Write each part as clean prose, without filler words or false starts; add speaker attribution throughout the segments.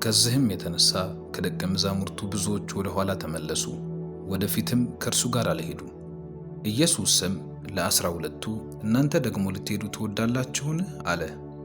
Speaker 1: ከዚህም የተነሳ ከደቀ መዛሙርቱ ብዙዎች ወደ ኋላ ተመለሱ፣ ወደፊትም ከእርሱ ጋር አልሄዱም። ኢየሱስም ለ12ቱ እናንተ ደግሞ ልትሄዱ ትወዳላችሁን? አለ።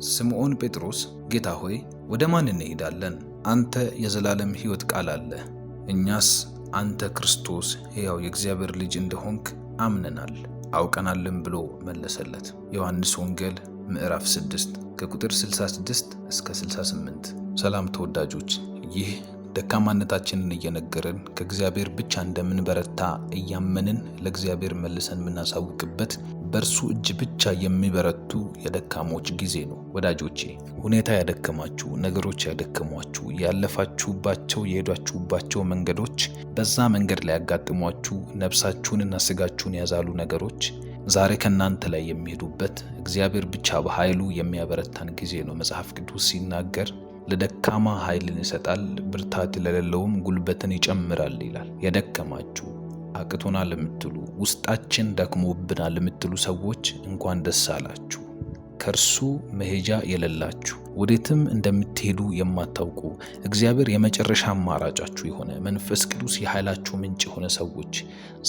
Speaker 1: ስምዖን ጴጥሮስ ጌታ ሆይ ወደ ማን እንሄዳለን? አንተ የዘላለም ሕይወት ቃል አለህ። እኛስ አንተ ክርስቶስ ሕያው የእግዚአብሔር ልጅ እንደሆንክ አምነናል አውቀናልም ብሎ መለሰለት። ዮሐንስ ወንጌል ምዕራፍ 6 ከቁጥር 66 እስከ 68። ሰላም ተወዳጆች፣ ይህ ደካማነታችንን እየነገርን ከእግዚአብሔር ብቻ እንደምንበረታ እያመንን ለእግዚአብሔር መልሰን የምናሳውቅበት በእርሱ እጅ ብቻ የሚበረቱ የደካሞች ጊዜ ነው። ወዳጆቼ፣ ሁኔታ ያደከማችሁ፣ ነገሮች ያደከሟችሁ፣ ያለፋችሁባቸው የሄዷችሁባቸው መንገዶች፣ በዛ መንገድ ላይ ያጋጥሟችሁ ነፍሳችሁንና ስጋችሁን ያዛሉ ነገሮች ዛሬ ከናንተ ላይ የሚሄዱበት እግዚአብሔር ብቻ በኃይሉ የሚያበረታን ጊዜ ነው። መጽሐፍ ቅዱስ ሲናገር ለደካማ ኃይልን ይሰጣል፣ ብርታት ለሌለውም ጉልበትን ይጨምራል ይላል። የደከማችሁ አቅቶናል ለምትሉ፣ ውስጣችን ደክሞብናል ለምትሉ ሰዎች እንኳን ደስ አላችሁ። ከእርሱ መሄጃ የሌላችሁ፣ ወዴትም እንደምትሄዱ የማታውቁ፣ እግዚአብሔር የመጨረሻ አማራጫችሁ የሆነ መንፈስ ቅዱስ የኃይላችሁ ምንጭ የሆነ ሰዎች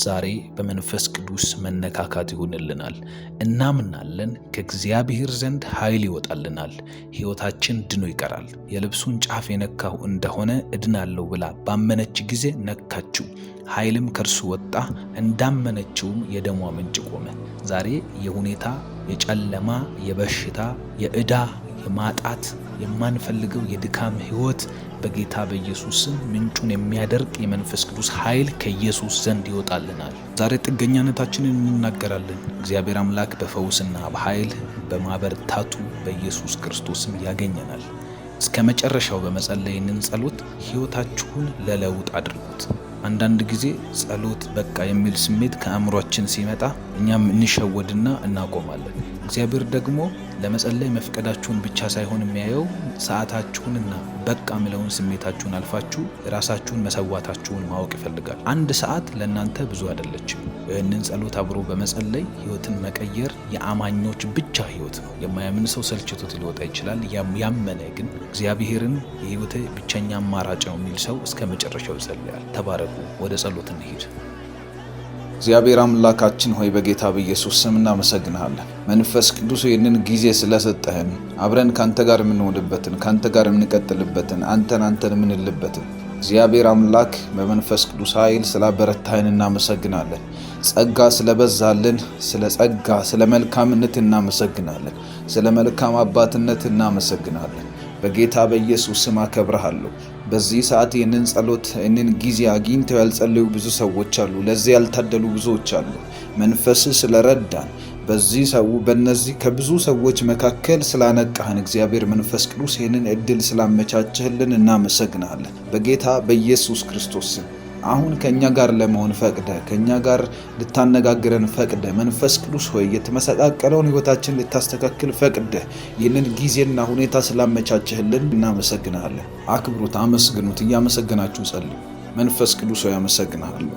Speaker 1: ዛሬ በመንፈስ ቅዱስ መነካካት ይሆንልናል። እናምናለን፣ ከእግዚአብሔር ዘንድ ኃይል ይወጣልናል። ሕይወታችን ድኖ ይቀራል። የልብሱን ጫፍ የነካሁ እንደሆነ እድናለሁ ብላ ባመነች ጊዜ ነካችው፣ ኃይልም ከእርሱ ወጣ፣ እንዳመነችውም የደሟ ምንጭ ቆመ። ዛሬ የሁኔታ የጨለማ የበሽታ የዕዳ የማጣት የማንፈልገው የድካም ሕይወት በጌታ በኢየሱስ ስም ምንጩን የሚያደርቅ የመንፈስ ቅዱስ ኃይል ከኢየሱስ ዘንድ ይወጣልናል። ዛሬ ጥገኛነታችንን እንናገራለን። እግዚአብሔር አምላክ በፈውስና በኃይል በማበርታቱ በኢየሱስ ክርስቶስም ያገኘናል። እስከ መጨረሻው በመጸለይንን ጸሎት ሕይወታችሁን ለለውጥ አድርጉት። አንዳንድ ጊዜ ጸሎት በቃ የሚል ስሜት ከአእምሯችን ሲመጣ እኛም እንሸወድና እናቆማለን። እግዚአብሔር ደግሞ ለመጸለይ መፍቀዳችሁን ብቻ ሳይሆን የሚያየው ሰዓታችሁንና በቃ የሚለውን ስሜታችሁን አልፋችሁ ራሳችሁን መሰዋታችሁን ማወቅ ይፈልጋል። አንድ ሰዓት ለእናንተ ብዙ አይደለችም። ይህንን ጸሎት አብሮ በመጸለይ ሕይወትን መቀየር የአማኞች ብቻ ሕይወት ነው። የማያምን ሰው ሰልችቶት ሊወጣ ይችላል። ያመነ ግን እግዚአብሔርን የሕይወቴ ብቸኛ አማራጭ ነው የሚል ሰው እስከ መጨረሻው ይጸልያል። ተባረኩ። ወደ ጸሎት እንሂድ።
Speaker 2: እግዚአብሔር አምላካችን ሆይ በጌታ በኢየሱስ ስም እናመሰግናለን። መንፈስ ቅዱስ ይህንን ጊዜ ስለሰጠህን አብረን ካንተ ጋር የምንሆንበትን ካንተ ጋር የምንቀጥልበትን አንተን የምንልበትን እግዚአብሔር አምላክ በመንፈስ ቅዱስ ኃይል ስላበረታህን እናመሰግናለን። ጸጋ ስለበዛልን ስለ ጸጋ ስለ መልካምነት እናመሰግናለን። ስለ መልካም አባትነት እናመሰግናለን። በጌታ በኢየሱስ ስም አከብረሃለሁ። በዚህ ሰዓት ይህንን ጸሎት ይህንን ጊዜ አግኝተው ያልጸለዩ ብዙ ሰዎች አሉ። ለዚህ ያልታደሉ ብዙዎች አሉ። መንፈስ ስለረዳን በእነዚህ ከብዙ ሰዎች መካከል ስላነቃህን እግዚአብሔር መንፈስ ቅዱስ ይህንን እድል ስላመቻቸህልን እናመሰግናለን። በጌታ በኢየሱስ ክርስቶስ ስም አሁን ከኛ ጋር ለመሆን ፈቅደ ከኛ ጋር ልታነጋግረን ፈቅደ መንፈስ ቅዱስ ሆይ የተመሰቃቀለውን ሕይወታችን ልታስተካክል ፈቅደ ይህንን ጊዜና ሁኔታ ስላመቻቸህልን እናመሰግናለን። አክብሩት፣ አመስግኑት። እያመሰገናችሁ ጸልዩ። መንፈስ ቅዱስ ሆይ አመሰግናለሁ።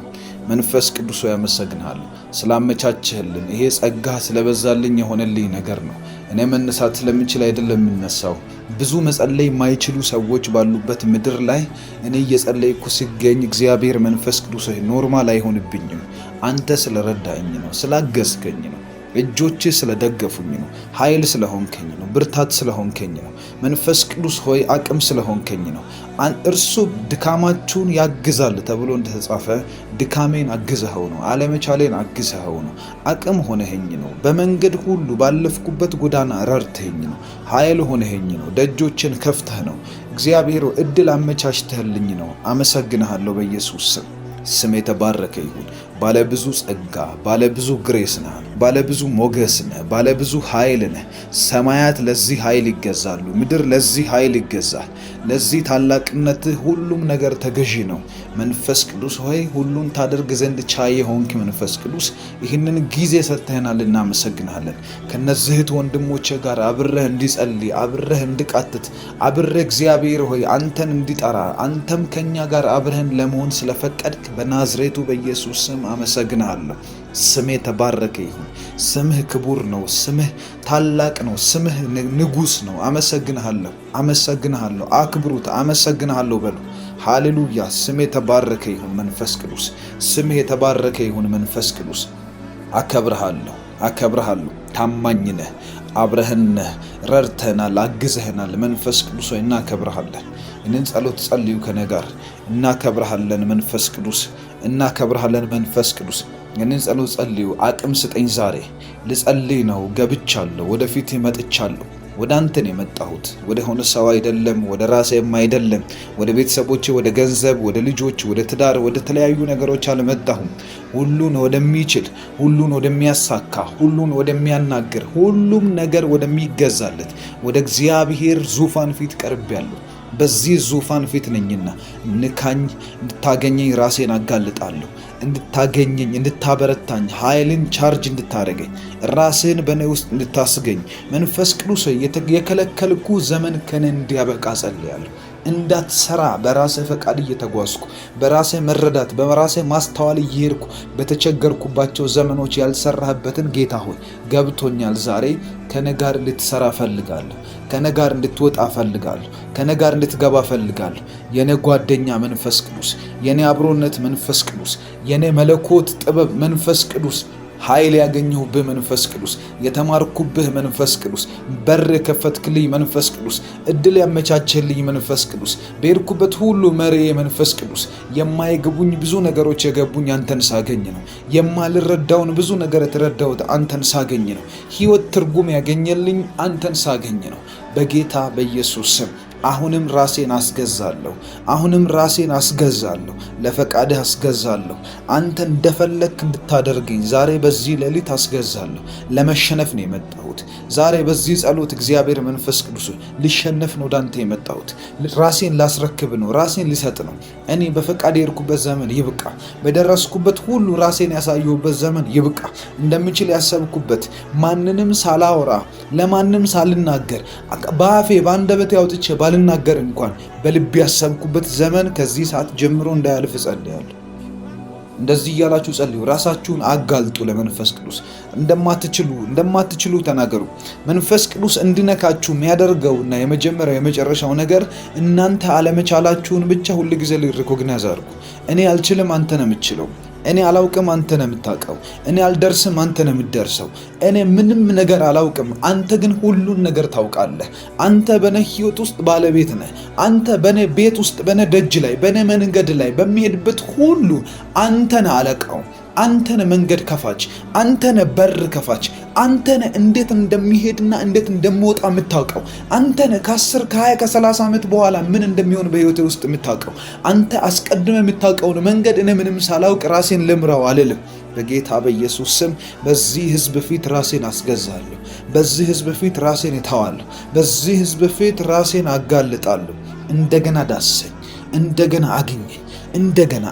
Speaker 2: መንፈስ ቅዱስ ሆይ አመሰግናለሁ ስላመቻቸህልን። ይሄ ጸጋ ስለበዛልኝ የሆነልኝ ነገር ነው። እኔ መነሳት ስለምችል አይደለም የምነሳው። ብዙ መጸለይ የማይችሉ ሰዎች ባሉበት ምድር ላይ እኔ እየጸለይኩ ሲገኝ እግዚአብሔር መንፈስ ቅዱስ ሆይ ኖርማል አይሆንብኝም። አንተ ስለረዳኝ ነው፣ ስላገዝከኝ ነው፣ እጆች ስለደገፉኝ ነው፣ ኃይል ስለሆንከኝ ነው፣ ብርታት ስለሆንከኝ ነው። መንፈስ ቅዱስ ሆይ አቅም ስለሆንከኝ ነው። እርሱ ድካማችሁን ያግዛል ተብሎ እንደተጻፈ ድካሜን አግዘኸው ነው፣ አለመቻሌን አግዘኸው ነው፣ አቅም ሆነኸኝ ነው። በመንገድ ሁሉ ባለፍኩበት ጎዳና ረድተኸኝ ነው፣ ኃይል ሆነኸኝ ነው፣ ደጆችን ከፍተህ ነው። እግዚአብሔር እድል አመቻችተህልኝ ነው። አመሰግንሃለሁ። በኢየሱስ ስም የተባረከ ይሁን። ባለብዙ ጸጋ፣ ባለብዙ ግሬስ ነህ፣ ባለብዙ ሞገስ ነህ፣ ባለብዙ ኃይል ነህ። ሰማያት ለዚህ ኃይል ይገዛሉ፣ ምድር ለዚህ ኃይል ይገዛል። ለዚህ ታላቅነትህ ሁሉም ነገር ተገዢ ነው። መንፈስ ቅዱስ ሆይ ሁሉን ታደርግ ዘንድ ቻይ የሆንክ መንፈስ ቅዱስ ይህንን ጊዜ ሰጥተህናል፣ እናመሰግናለን። ከነዚህ ወንድሞቼ ጋር አብረህ እንዲጸልይ፣ አብረህ እንድቃትት፣ አብረህ እግዚአብሔር ሆይ አንተን እንዲጠራ፣ አንተም ከኛ ጋር አብረህን ለመሆን ስለፈቀድክ በናዝሬቱ በኢየሱስ ስም አመሰግናለሁ። ስምህ የተባረከ ይሁን። ስምህ ክቡር ነው። ስምህ ታላቅ ነው። ስምህ ንጉሥ ነው። አመሰግንሃለሁ፣ አመሰግንሃለሁ። አክብሩት። አመሰግንሃለሁ በሉ። ሃሌሉያ። ስምህ የተባረከ ይሁን መንፈስ ቅዱስ። ስምህ የተባረከ ይሁን መንፈስ ቅዱስ። አከብርሃለሁ፣ አከብርሃለሁ። ታማኝ ነህ፣ አብረህን ነህ፣ ረድተናል፣ አግዘህናል። መንፈስ ቅዱስ ሆይ እናከብርሃለን። ይህንን ጸሎት ጸልዩ ከኔ ጋር። እናከብርሃለን መንፈስ ቅዱስ፣ እናከብርሃለን መንፈስ ቅዱስ። ይህንን ጸሎት ጸልዩ። አቅም ስጠኝ ዛሬ ልጸልይ ነው። ገብቻለሁ፣ ወደፊት መጥቻለሁ። ወደ አንተን የመጣሁት ወደ ሆነ ሰው አይደለም፣ ወደ ራሴም አይደለም፣ ወደ ቤተሰቦቼ፣ ወደ ገንዘብ፣ ወደ ልጆች፣ ወደ ትዳር፣ ወደ ተለያዩ ነገሮች አልመጣሁም። ሁሉን ወደሚችል፣ ሁሉን ወደሚያሳካ፣ ሁሉን ወደሚያናግር፣ ሁሉም ነገር ወደሚገዛለት ወደ እግዚአብሔር ዙፋን ፊት ቀርቤያለሁ። በዚህ ዙፋን ፊት ነኝና ንካኝ፣ እንድታገኘኝ ራሴን አጋልጣለሁ። እንድታገኘኝ፣ እንድታበረታኝ፣ ኃይልን ቻርጅ እንድታደርገኝ፣ ራስህን በእኔ ውስጥ እንድታስገኝ መንፈስ ቅዱስ የከለከልኩ ዘመን ከኔ እንዲያበቃ ጸልያለሁ። እንዳትሰራ በራስህ ፈቃድ እየተጓዝኩ በራስህ መረዳት በራስህ ማስተዋል እየሄድኩ በተቸገርኩባቸው ዘመኖች ያልሰራህበትን ጌታ ሆይ ገብቶኛል። ዛሬ ከኔ ጋር እንድትሰራ ፈልጋለሁ። ከኔ ጋር እንድትወጣ ፈልጋለሁ። ከኔ ጋር እንድትገባ ፈልጋለሁ። የኔ ጓደኛ መንፈስ ቅዱስ፣ የኔ አብሮነት መንፈስ ቅዱስ፣ የኔ መለኮት ጥበብ መንፈስ ቅዱስ፣ ኃይል ያገኘሁብህ መንፈስ ቅዱስ፣ የተማርኩብህ መንፈስ ቅዱስ፣ በር የከፈትክልኝ መንፈስ ቅዱስ፣ እድል ያመቻችልኝ መንፈስ ቅዱስ፣ በሄድኩበት ሁሉ መሪ መንፈስ ቅዱስ። የማይገቡኝ ብዙ ነገሮች የገቡኝ አንተን ሳገኝ ነው። የማልረዳውን ብዙ ነገር የተረዳሁት አንተን ሳገኝ ነው። ሕይወት ትርጉም ያገኘልኝ አንተን ሳገኝ ነው። በጌታ በኢየሱስ ስም አሁንም ራሴን አስገዛለሁ። አሁንም ራሴን አስገዛለሁ። ለፈቃድህ አስገዛለሁ። አንተ እንደፈለክ እንድታደርገኝ ዛሬ በዚህ ሌሊት አስገዛለሁ። ለመሸነፍ ነው የመጣሁት። ዛሬ በዚህ ጸሎት እግዚአብሔር መንፈስ ቅዱስ ልሸነፍ ነው ወዳንተ የመጣሁት። ራሴን ላስረክብ ነው። ራሴን ልሰጥ ነው። እኔ በፈቃድ የሄድኩበት ዘመን ይብቃ። በደረስኩበት ሁሉ ራሴን ያሳየሁበት ዘመን ይብቃ። እንደምችል ያሰብኩበት ማንንም ሳላወራ ለማንም ሳልናገር በአፌ በአንደበቴ አውጥቼ ባልናገር እንኳን በልቤ ያሰብኩበት ዘመን ከዚህ ሰዓት ጀምሮ እንዳያልፍ ጸልያለሁ። እንደዚህ እያላችሁ ጸልዩ። ራሳችሁን አጋልጡ ለመንፈስ ቅዱስ። እንደማትችሉ ተናገሩ። መንፈስ ቅዱስ እንዲነካችሁ የሚያደርገውና የመጀመሪያው የመጨረሻው ነገር እናንተ አለመቻላችሁን ብቻ ሁል ጊዜ ሪኮግናይዝ አድርጉ። እኔ አልችልም፣ አንተ ነው የምትችለው። እኔ አላውቅም፣ አንተ ነው የምታውቀው። እኔ አልደርስም፣ አንተ ነው የምትደርሰው። እኔ ምንም ነገር አላውቅም፣ አንተ ግን ሁሉን ነገር ታውቃለህ። አንተ በኔ ሕይወት ውስጥ ባለቤት ነህ። አንተ በኔ ቤት ውስጥ፣ በኔ ደጅ ላይ፣ በኔ መንገድ ላይ በሚሄድበት ሁሉ አንተ ነህ አለቃው። አንተ ነህ መንገድ ከፋች። አንተ ነህ በር ከፋች። አንተ ነህ እንዴት እንደሚሄድና እንዴት እንደምወጣ የምታውቀው። አንተ ነህ ከ10 ከ20 ከ30 ዓመት በኋላ ምን እንደሚሆን በህይወቴ ውስጥ የምታውቀው። አንተ አስቀድመህ የምታውቀውን መንገድ እኔ ምንም ሳላውቅ ራሴን ልምራው አልልም። በጌታ በኢየሱስ ስም በዚህ ህዝብ ፊት ራሴን አስገዛለሁ። በዚህ ህዝብ ፊት ራሴን እተዋለሁ። በዚህ ህዝብ ፊት ራሴን አጋልጣለሁ። እንደገና ዳሰኝ፣ እንደገና አግኘኝ፣ እንደገና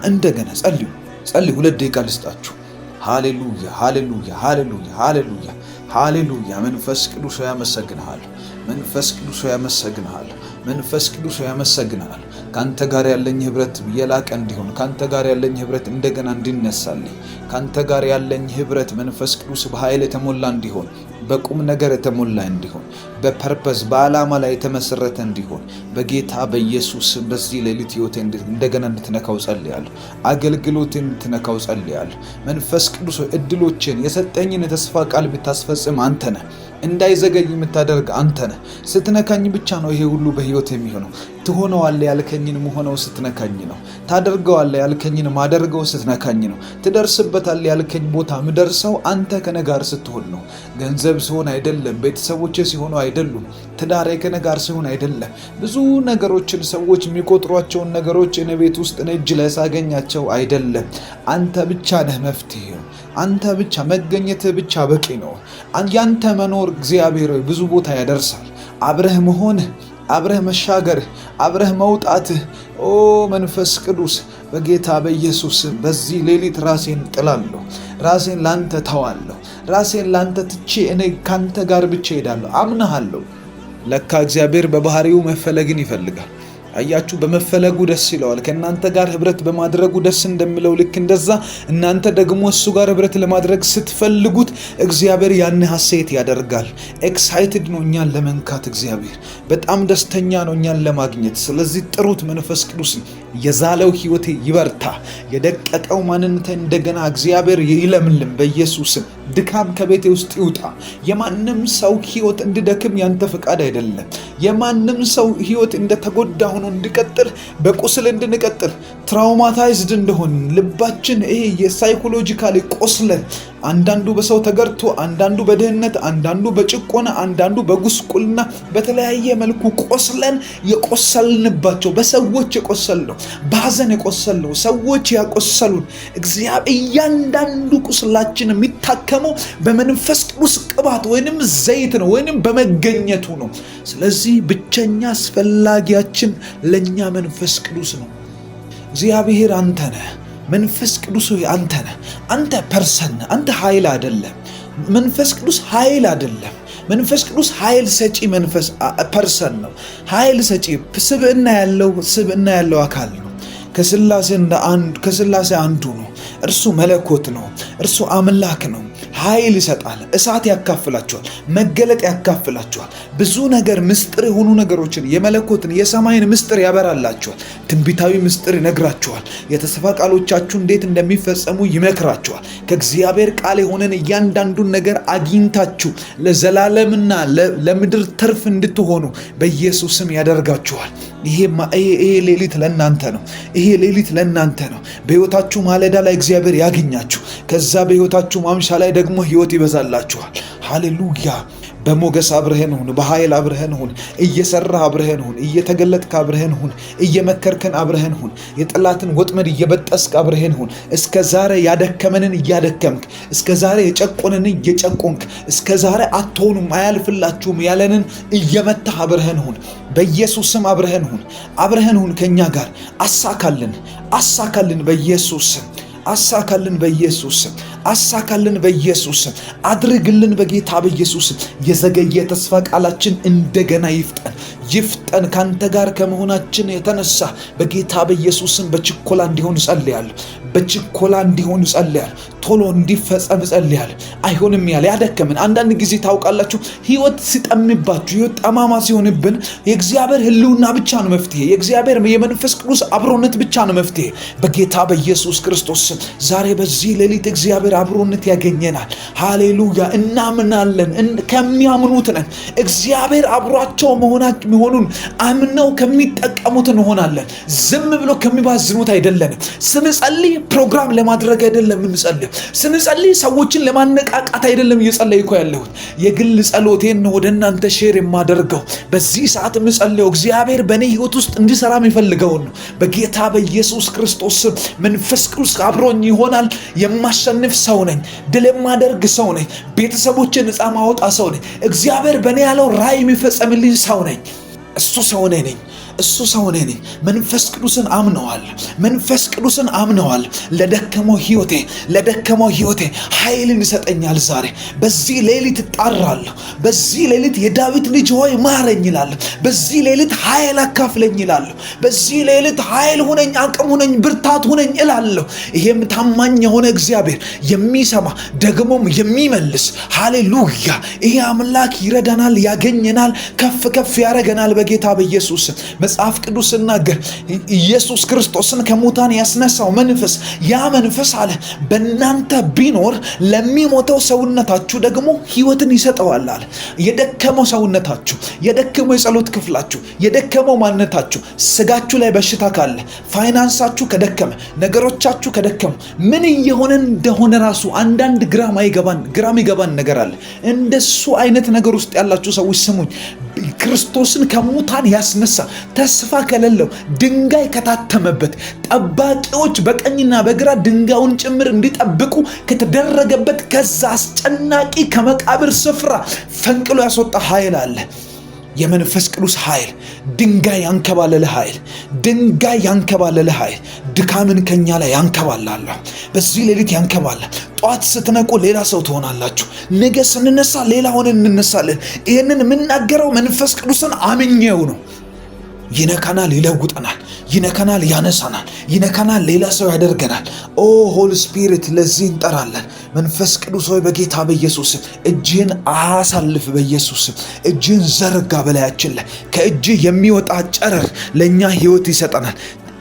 Speaker 2: ጸልዩ። 2 ደቂቃ ልስጣችሁ። ሃሌሉያ፣ ሃሌሉያ፣ ሃሌሉያ፣ ሃሌሉያ፣ ሃሌሉያ። መንፈስ ቅዱስ ያመሰግንሃል። መንፈስ ቅዱስ ያመሰግንሃል። መንፈስ ቅዱስ ያመሰግንሃል። ካንተ ጋር ያለኝ ህብረት የላቀ እንዲሆን፣ ካንተ ጋር ያለኝ ህብረት እንደገና እንዲነሳልኝ፣ ካንተ ጋር ያለኝ ህብረት መንፈስ ቅዱስ በኃይል የተሞላ እንዲሆን፣ በቁም ነገር የተሞላ እንዲሆን፣ በፐርፐስ በዓላማ ላይ የተመሰረተ እንዲሆን በጌታ በኢየሱስ በዚህ ሌሊት ህይወቴ እንደገና እንድትነካው ጸልያለሁ። አገልግሎቴን እንድትነካው ጸልያለሁ። መንፈስ ቅዱስ እድሎችን የሰጠኝን የተስፋ ቃል ብታስፈጽም አንተ ነህ። እንዳይዘገይ የምታደርግ አንተ ነህ። ስትነካኝ ብቻ ነው ይሄ ሁሉ በህይወት የሚሆነው። ትሆነዋለህ ያልከኝን መሆነው ስትነካኝ ነው። ታደርገዋለህ ያልከኝን ማደርገው ስትነካኝ ነው። ትደርስበታለህ ያልከኝ ቦታ ምደርሰው አንተ ከኔ ጋር ስትሆን ነው። ገንዘብ ሲሆን አይደለም፣ ቤተሰቦቼ ሲሆኑ አይደሉም፣ ትዳሬ ከኔ ጋር ሲሆን አይደለም። ብዙ ነገሮችን ሰዎች የሚቆጥሯቸውን ነገሮች እኔ ቤት ውስጥ እኔ እጅ ላይ ሳገኛቸው አይደለም። አንተ ብቻ ነህ መፍትሄው። አንተ ብቻ መገኘትህ ብቻ በቂ ነው። ያንተ መኖር እግዚአብሔር ብዙ ቦታ ያደርሳል። አብረህ መሆንህ፣ አብረህ መሻገርህ፣ አብረህ መውጣትህ ኦ መንፈስ ቅዱስ በጌታ በኢየሱስ በዚህ ሌሊት ራሴን ጥላለሁ። ራሴን ላንተ ተዋለሁ። ራሴን ላንተ ትቼ እኔ ካንተ ጋር ብቻ ሄዳለሁ። አምናለሁ። ለካ እግዚአብሔር በባህሪው መፈለግን ይፈልጋል። አያችሁ፣ በመፈለጉ ደስ ይለዋል። ከእናንተ ጋር ህብረት በማድረጉ ደስ እንደሚለው ልክ እንደዛ እናንተ ደግሞ እሱ ጋር ህብረት ለማድረግ ስትፈልጉት እግዚአብሔር ያን ሐሴት ያደርጋል። ኤክሳይትድ ነው እኛን ለመንካት። እግዚአብሔር በጣም ደስተኛ ነው እኛን ለማግኘት። ስለዚህ ጥሩት መንፈስ ቅዱስ። የዛለው ህይወቴ ይበርታ፣ የደቀቀው ማንነቴ እንደገና እግዚአብሔር ይለምልም በኢየሱስም። ድካም ከቤቴ ውስጥ ይውጣ። የማንም ሰው ህይወት እንዲደክም ያንተ ፈቃድ አይደለም። የማንም ሰው ህይወት እንደተጎዳ ሆኖ እንዲቀጥል፣ በቁስል እንድንቀጥል፣ ትራውማታይዝድ እንደሆን ልባችን ይሄ የሳይኮሎጂካሊ ቆስለን፣ አንዳንዱ በሰው ተገርቶ፣ አንዳንዱ በድህነት፣ አንዳንዱ በጭቆና፣ አንዳንዱ በጉስቁልና በተለያየ መልኩ ቆስለን የቆሰልንባቸው በሰዎች የቆሰልነው በሐዘን የቆሰልነው ሰዎች ያቆሰሉን እግዚአብሔር እያንዳንዱ ቁስላችን የሚታከመው በመንፈስ ቅዱስ ቅባት ወይንም ዘይት ነው ወይንም በመገኘቱ ነው። ስለዚህ ብቸኛ አስፈላጊያችን ለኛ መንፈስ ቅዱስ ነው። እግዚአብሔር አንተ ነህ። መንፈስ ቅዱስ አንተ ነህ። አንተ ፐርሰን፣ አንተ ኃይል አይደለም። መንፈስ ቅዱስ ኃይል አይደለም። መንፈስ ቅዱስ ኃይል ሰጪ መንፈስ ፐርሰን ነው። ኃይል ሰጪ ስብዕና ያለው አካል ነው። ከስላሴ አንዱ ነው። እርሱ መለኮት ነው። እርሱ አምላክ ነው። ኃይል ይሰጣል። እሳት ያካፍላቸዋል። መገለጥ ያካፍላቸዋል። ብዙ ነገር ምስጢር የሆኑ ነገሮችን የመለኮትን የሰማይን ምስጢር ያበራላቸዋል። ትንቢታዊ ምስጢር ይነግራቸዋል። የተስፋ ቃሎቻችሁ እንዴት እንደሚፈጸሙ ይመክራቸዋል። ከእግዚአብሔር ቃል የሆነን እያንዳንዱን ነገር አግኝታችሁ ለዘላለምና ለምድር ትርፍ እንድትሆኑ በኢየሱስም ያደርጋችኋል። ይሄ ሌሊት ለእናንተ ነው። ይሄ ሌሊት ለእናንተ ነው። በሕይወታችሁ ማለዳ ላይ እግዚአብሔር ያገኛችሁ። ከዛ በሕይወታችሁ ማምሻ ላይ ደግሞ ሕይወት ይበዛላችኋል። ሃሌሉያ። በሞገስ አብረህን ሁን። በኃይል አብረህን ሁን። እየሰራህ አብረህን ሁን። እየተገለጥክ አብረህን ሁን። እየመከርከን አብረህን ሁን። የጠላትን ወጥመድ እየበጠስክ አብረህን ሁን። እስከ ዛሬ ያደከመንን እያደከምክ፣ እስከ ዛሬ የጨቆነንን እየጨቆንክ፣ እስከ ዛሬ አትሆኑም አያልፍላችሁም ያለንን እየመታህ አብረህን ሁን። በኢየሱስ ስም አብረህን ሁን። አብረህን ሁን ከኛ ጋር። አሳካልን በኢየሱስ ስም። አሳካልን በኢየሱስ ስም። አሳካልን በኢየሱስ ስም። አድርግልን በጌታ በኢየሱስ ስም። የዘገየ ተስፋ ቃላችን እንደገና ይፍጠን። ካንተ ጋር ከመሆናችን የተነሳ በጌታ በኢየሱስ ስም በችኮላ እንዲሆን ጸልያለሁ። ቶሎ እንዲፈጸም ጸልያለሁ። አይሆንም ያለ ያደከምን አንዳንድ ጊዜ ታውቃላችሁ፣ ህይወት ሲጠምባችሁ፣ ህይወት ጠማማ ሲሆንብን የእግዚአብሔር ህልውና ብቻ ነው መፍትሄ። የእግዚአብሔር የመንፈስ ቅዱስ አብሮነት ብቻ ነው መፍትሄ። በጌታ በኢየሱስ ክርስቶስ ስም ዛሬ በዚህ ሌሊት እግዚአብሔር አብሮነት ያገኘናል። ሃሌሉያ። እናምናለን። ከሚያምኑት ነን። እግዚአብሔር አብሯቸው መሆኑን አምነው ከሚጠቀሙት እንሆናለን። ዝም ብሎ ከሚባዝኑት አይደለንም። ስንጸልይ ፕሮግራም ለማድረግ አይደለም የምንጸልይ። ስንጸልይ ሰዎችን ለማነቃቃት አይደለም እየጸለይኩ ያለሁት። የግል ጸሎቴን ነው ወደ እናንተ ሼር የማደርገው። በዚህ ሰዓት የምጸልየው እግዚአብሔር በእኔ ህይወት ውስጥ እንዲሰራ የሚፈልገውን ነው። በጌታ በኢየሱስ ክርስቶስ መንፈስ ቅዱስ አብሮኝ ይሆናል። የማሸንፍ ሰው ነኝ። ድል የማደርግ ሰው ነኝ። ቤተሰቦችን ነፃ ማውጣ ሰው ነኝ። እግዚአብሔር በእኔ ያለው ራእይ የሚፈጸምልኝ ሰው ነኝ። እሱ ሰው ነኝ። መንፈስ ቅዱስን አምነዋል። ለደከመው ህይወቴ ኃይልን ይሰጠኛል። ዛሬ በዚህ ሌሊት እጣራለሁ። በዚህ ሌሊት የዳዊት ልጅ ሆይ ማረኝ እላለሁ። በዚህ ሌሊት ኃይል አካፍለኝ እላለሁ። በዚህ ሌሊት ኃይል ሁነኝ፣ አቅም ሁነኝ፣ ብርታት ሁነኝ እላለሁ። ይሄም ታማኝ የሆነ እግዚአብሔር የሚሰማ ደግሞም የሚመልስ ሃሌሉያ። ይሄ አምላክ ይረዳናል፣ ያገኘናል፣ ከፍ ያረገናል በጌታ በኢየሱስ መጽሐፍ ቅዱስ ሲናገር ኢየሱስ ክርስቶስን ከሙታን ያስነሳው መንፈስ ያ መንፈስ አለ በእናንተ ቢኖር ለሚሞተው ሰውነታችሁ ደግሞ ህይወትን ይሰጠዋል አለ። የደከመው ሰውነታችሁ፣ የደከመው የጸሎት ክፍላችሁ፣ የደከመው ማንነታችሁ፣ ስጋችሁ ላይ በሽታ ካለ፣ ፋይናንሳችሁ ከደከመ፣ ነገሮቻችሁ ከደከሙ፣ ምን እየሆነ እንደሆነ ራሱ አንዳንድ ግራም ይገባን ነገር አለ። እንደሱ አይነት ነገር ውስጥ ያላችሁ ሰዎች ስሙኝ። ክርስቶስን ከሙታን ያስነሳ ተስፋ ከሌለው ድንጋይ ከታተመበት ጠባቂዎች በቀኝና በግራ ድንጋዩን ጭምር እንዲጠብቁ ከተደረገበት ከዛ አስጨናቂ ከመቃብር ስፍራ ፈንቅሎ ያስወጣ ኃይል አለ። የመንፈስ ቅዱስ ኃይል፣ ድንጋይ ያንከባለለ ኃይል ድካምን ከኛ ላይ ያንከባላል። በዚህ ሌሊት ያንከባላል። ጧት ስትነቁ ሌላ ሰው ትሆናላችሁ። ነገ ስንነሳ ሌላ ሆነን እንነሳለን። ይህንን የምናገረው መንፈስ ቅዱስን አምኜው ነው። ይነካናል፣ ይለውጠናል፣ ይነካናል፣ ያነሳናል፣ ይነካናል፣ ሌላ ሰው ያደርገናል። ኦ ሆሊ ስፒሪት ለዚህ እንጠራለን። መንፈስ ቅዱስ ሆይ በጌታ በኢየሱስ እጅህን አሳልፍ፣ በኢየሱስ እጅህን ዘርጋ በላያችን ላይ። ከእጅህ የሚወጣ ጨረር ለእኛ ሕይወት ይሰጠናል።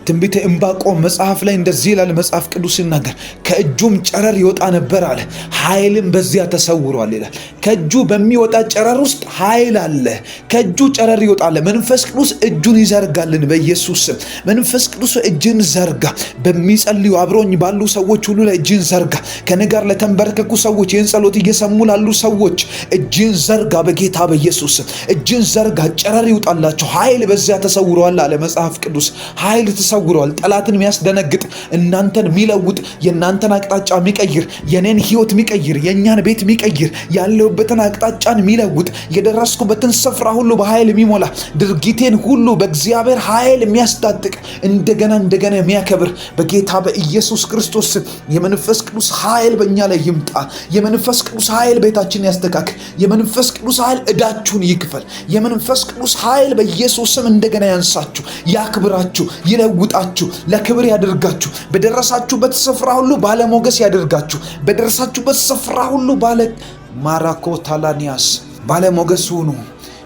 Speaker 2: ትንቢተ ዕንባቆም መጽሐፍ ላይ እንደዚህ ይላል መጽሐፍ ቅዱስ ሲናገር፣ ከእጁም ጨረር ይወጣ ነበር አለ፣ ኃይልም በዚያ ተሰውሯል ይላል። ከእጁ በሚወጣ ጨረር ውስጥ ኃይል አለ። ከእጁ ጨረር ይወጣል። መንፈስ ቅዱስ እጁን ይዘርጋልን በኢየሱስ ስም። መንፈስ ቅዱስ እጅን ዘርጋ። በሚጸልዩ አብሮኝ ባሉ ሰዎች ሁሉ ላይ እጅን ዘርጋ። ከኔ ጋር ለተንበረከኩ ሰዎች፣ ይህን ጸሎት እየሰሙ ላሉ ሰዎች እጅን ዘርጋ በጌታ በኢየሱስ ስም። እጅን ዘርጋ፣ ጨረር ይውጣላቸው። ኃይል በዚያ ተሰውሯል አለ መጽሐፍ ቅዱስ። ኃይል ተሰውሯል። ጠላትን የሚያስደነግጥ፣ እናንተን የሚለውጥ፣ የእናንተን አቅጣጫ የሚቀይር፣ የኔን ህይወት የሚቀይር፣ የእኛን ቤት የሚቀይር፣ ያለሁበትን አቅጣጫን የሚለውጥ፣ የደረስኩበትን ስፍራ ሁሉ በኃይል የሚሞላ፣ ድርጊቴን ሁሉ በእግዚአብሔር ኃይል የሚያስታጥቅ፣ እንደገና የሚያከብር በጌታ በኢየሱስ ክርስቶስ የመንፈስ ቅዱስ ኃይል በእኛ ላይ ይምጣ። የመንፈስ ቅዱስ ኃይል ቤታችን ያስተካክል። የመንፈስ ቅዱስ ኃይል ዕዳችሁን ይክፈል። የመንፈስ ቅዱስ ኃይል በኢየሱስ ስም እንደገና ያንሳችሁ፣ ያክብራችሁ፣ ይለውጣችሁ፣ ለክብር ያደርጋችሁ። በደረሳችሁበት ስፍራ ሁሉ ባለሞገስ ያደርጋችሁ። በደረሳችሁበት ስፍራ ሁሉ ማራኮ ታላኒያስ ባለሞገስ ሁኑ።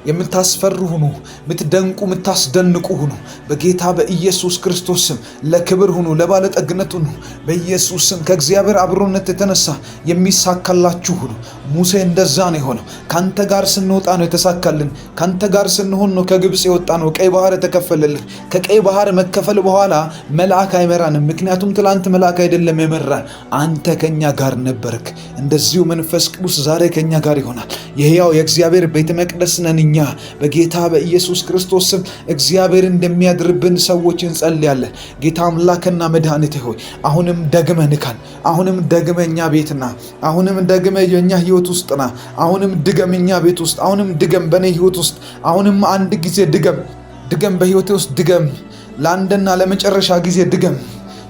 Speaker 2: የምታስፈሩ ሁኑ። የምትደንቁ የምታስደንቁ ሁኑ። በጌታ በኢየሱስ ክርስቶስ ስም ለክብር ሁኑ፣ ለባለጠግነት ሁኑ። በኢየሱስ ስም ከእግዚአብሔር አብሮነት የተነሳ የሚሳካላችሁ ሁኑ። ሙሴ እንደዛ ነው የሆነው። ካንተ ጋር ስንወጣ ነው የተሳካልን። ካንተ ጋር ስንሆን ነው ከግብፅ የወጣ ነው። ቀይ ባህር የተከፈለልን። ከቀይ ባህር መከፈል በኋላ መልአክ አይመራንም። ምክንያቱም ትላንት መልአክ አይደለም የመራን፣ አንተ ከኛ ጋር ነበርክ። እንደዚሁ መንፈስ ቅዱስ ዛሬ ከኛ ጋር ይሆናል። የሕያው የእግዚአብሔር ቤተ መቅደስ ነን እኛ። በጌታ በኢየሱስ ክርስቶስ ስም እግዚአብሔር እንደሚያድርብን ሰዎች እንጸልያለን። ጌታ አምላክና መድኃኒት ሆይ አሁንም ደግመ ንካን። አሁንም ደግመ እኛ ቤትና አሁንም ደግመ የኛ ህይወት ውስጥና አሁንም ድገም እኛ ቤት ውስጥ አሁንም ድገም በኔ ህይወት ውስጥ አሁንም አንድ ጊዜ ድገም በህይወቴ ውስጥ ድገም። ለአንድና ለመጨረሻ ጊዜ ድገም።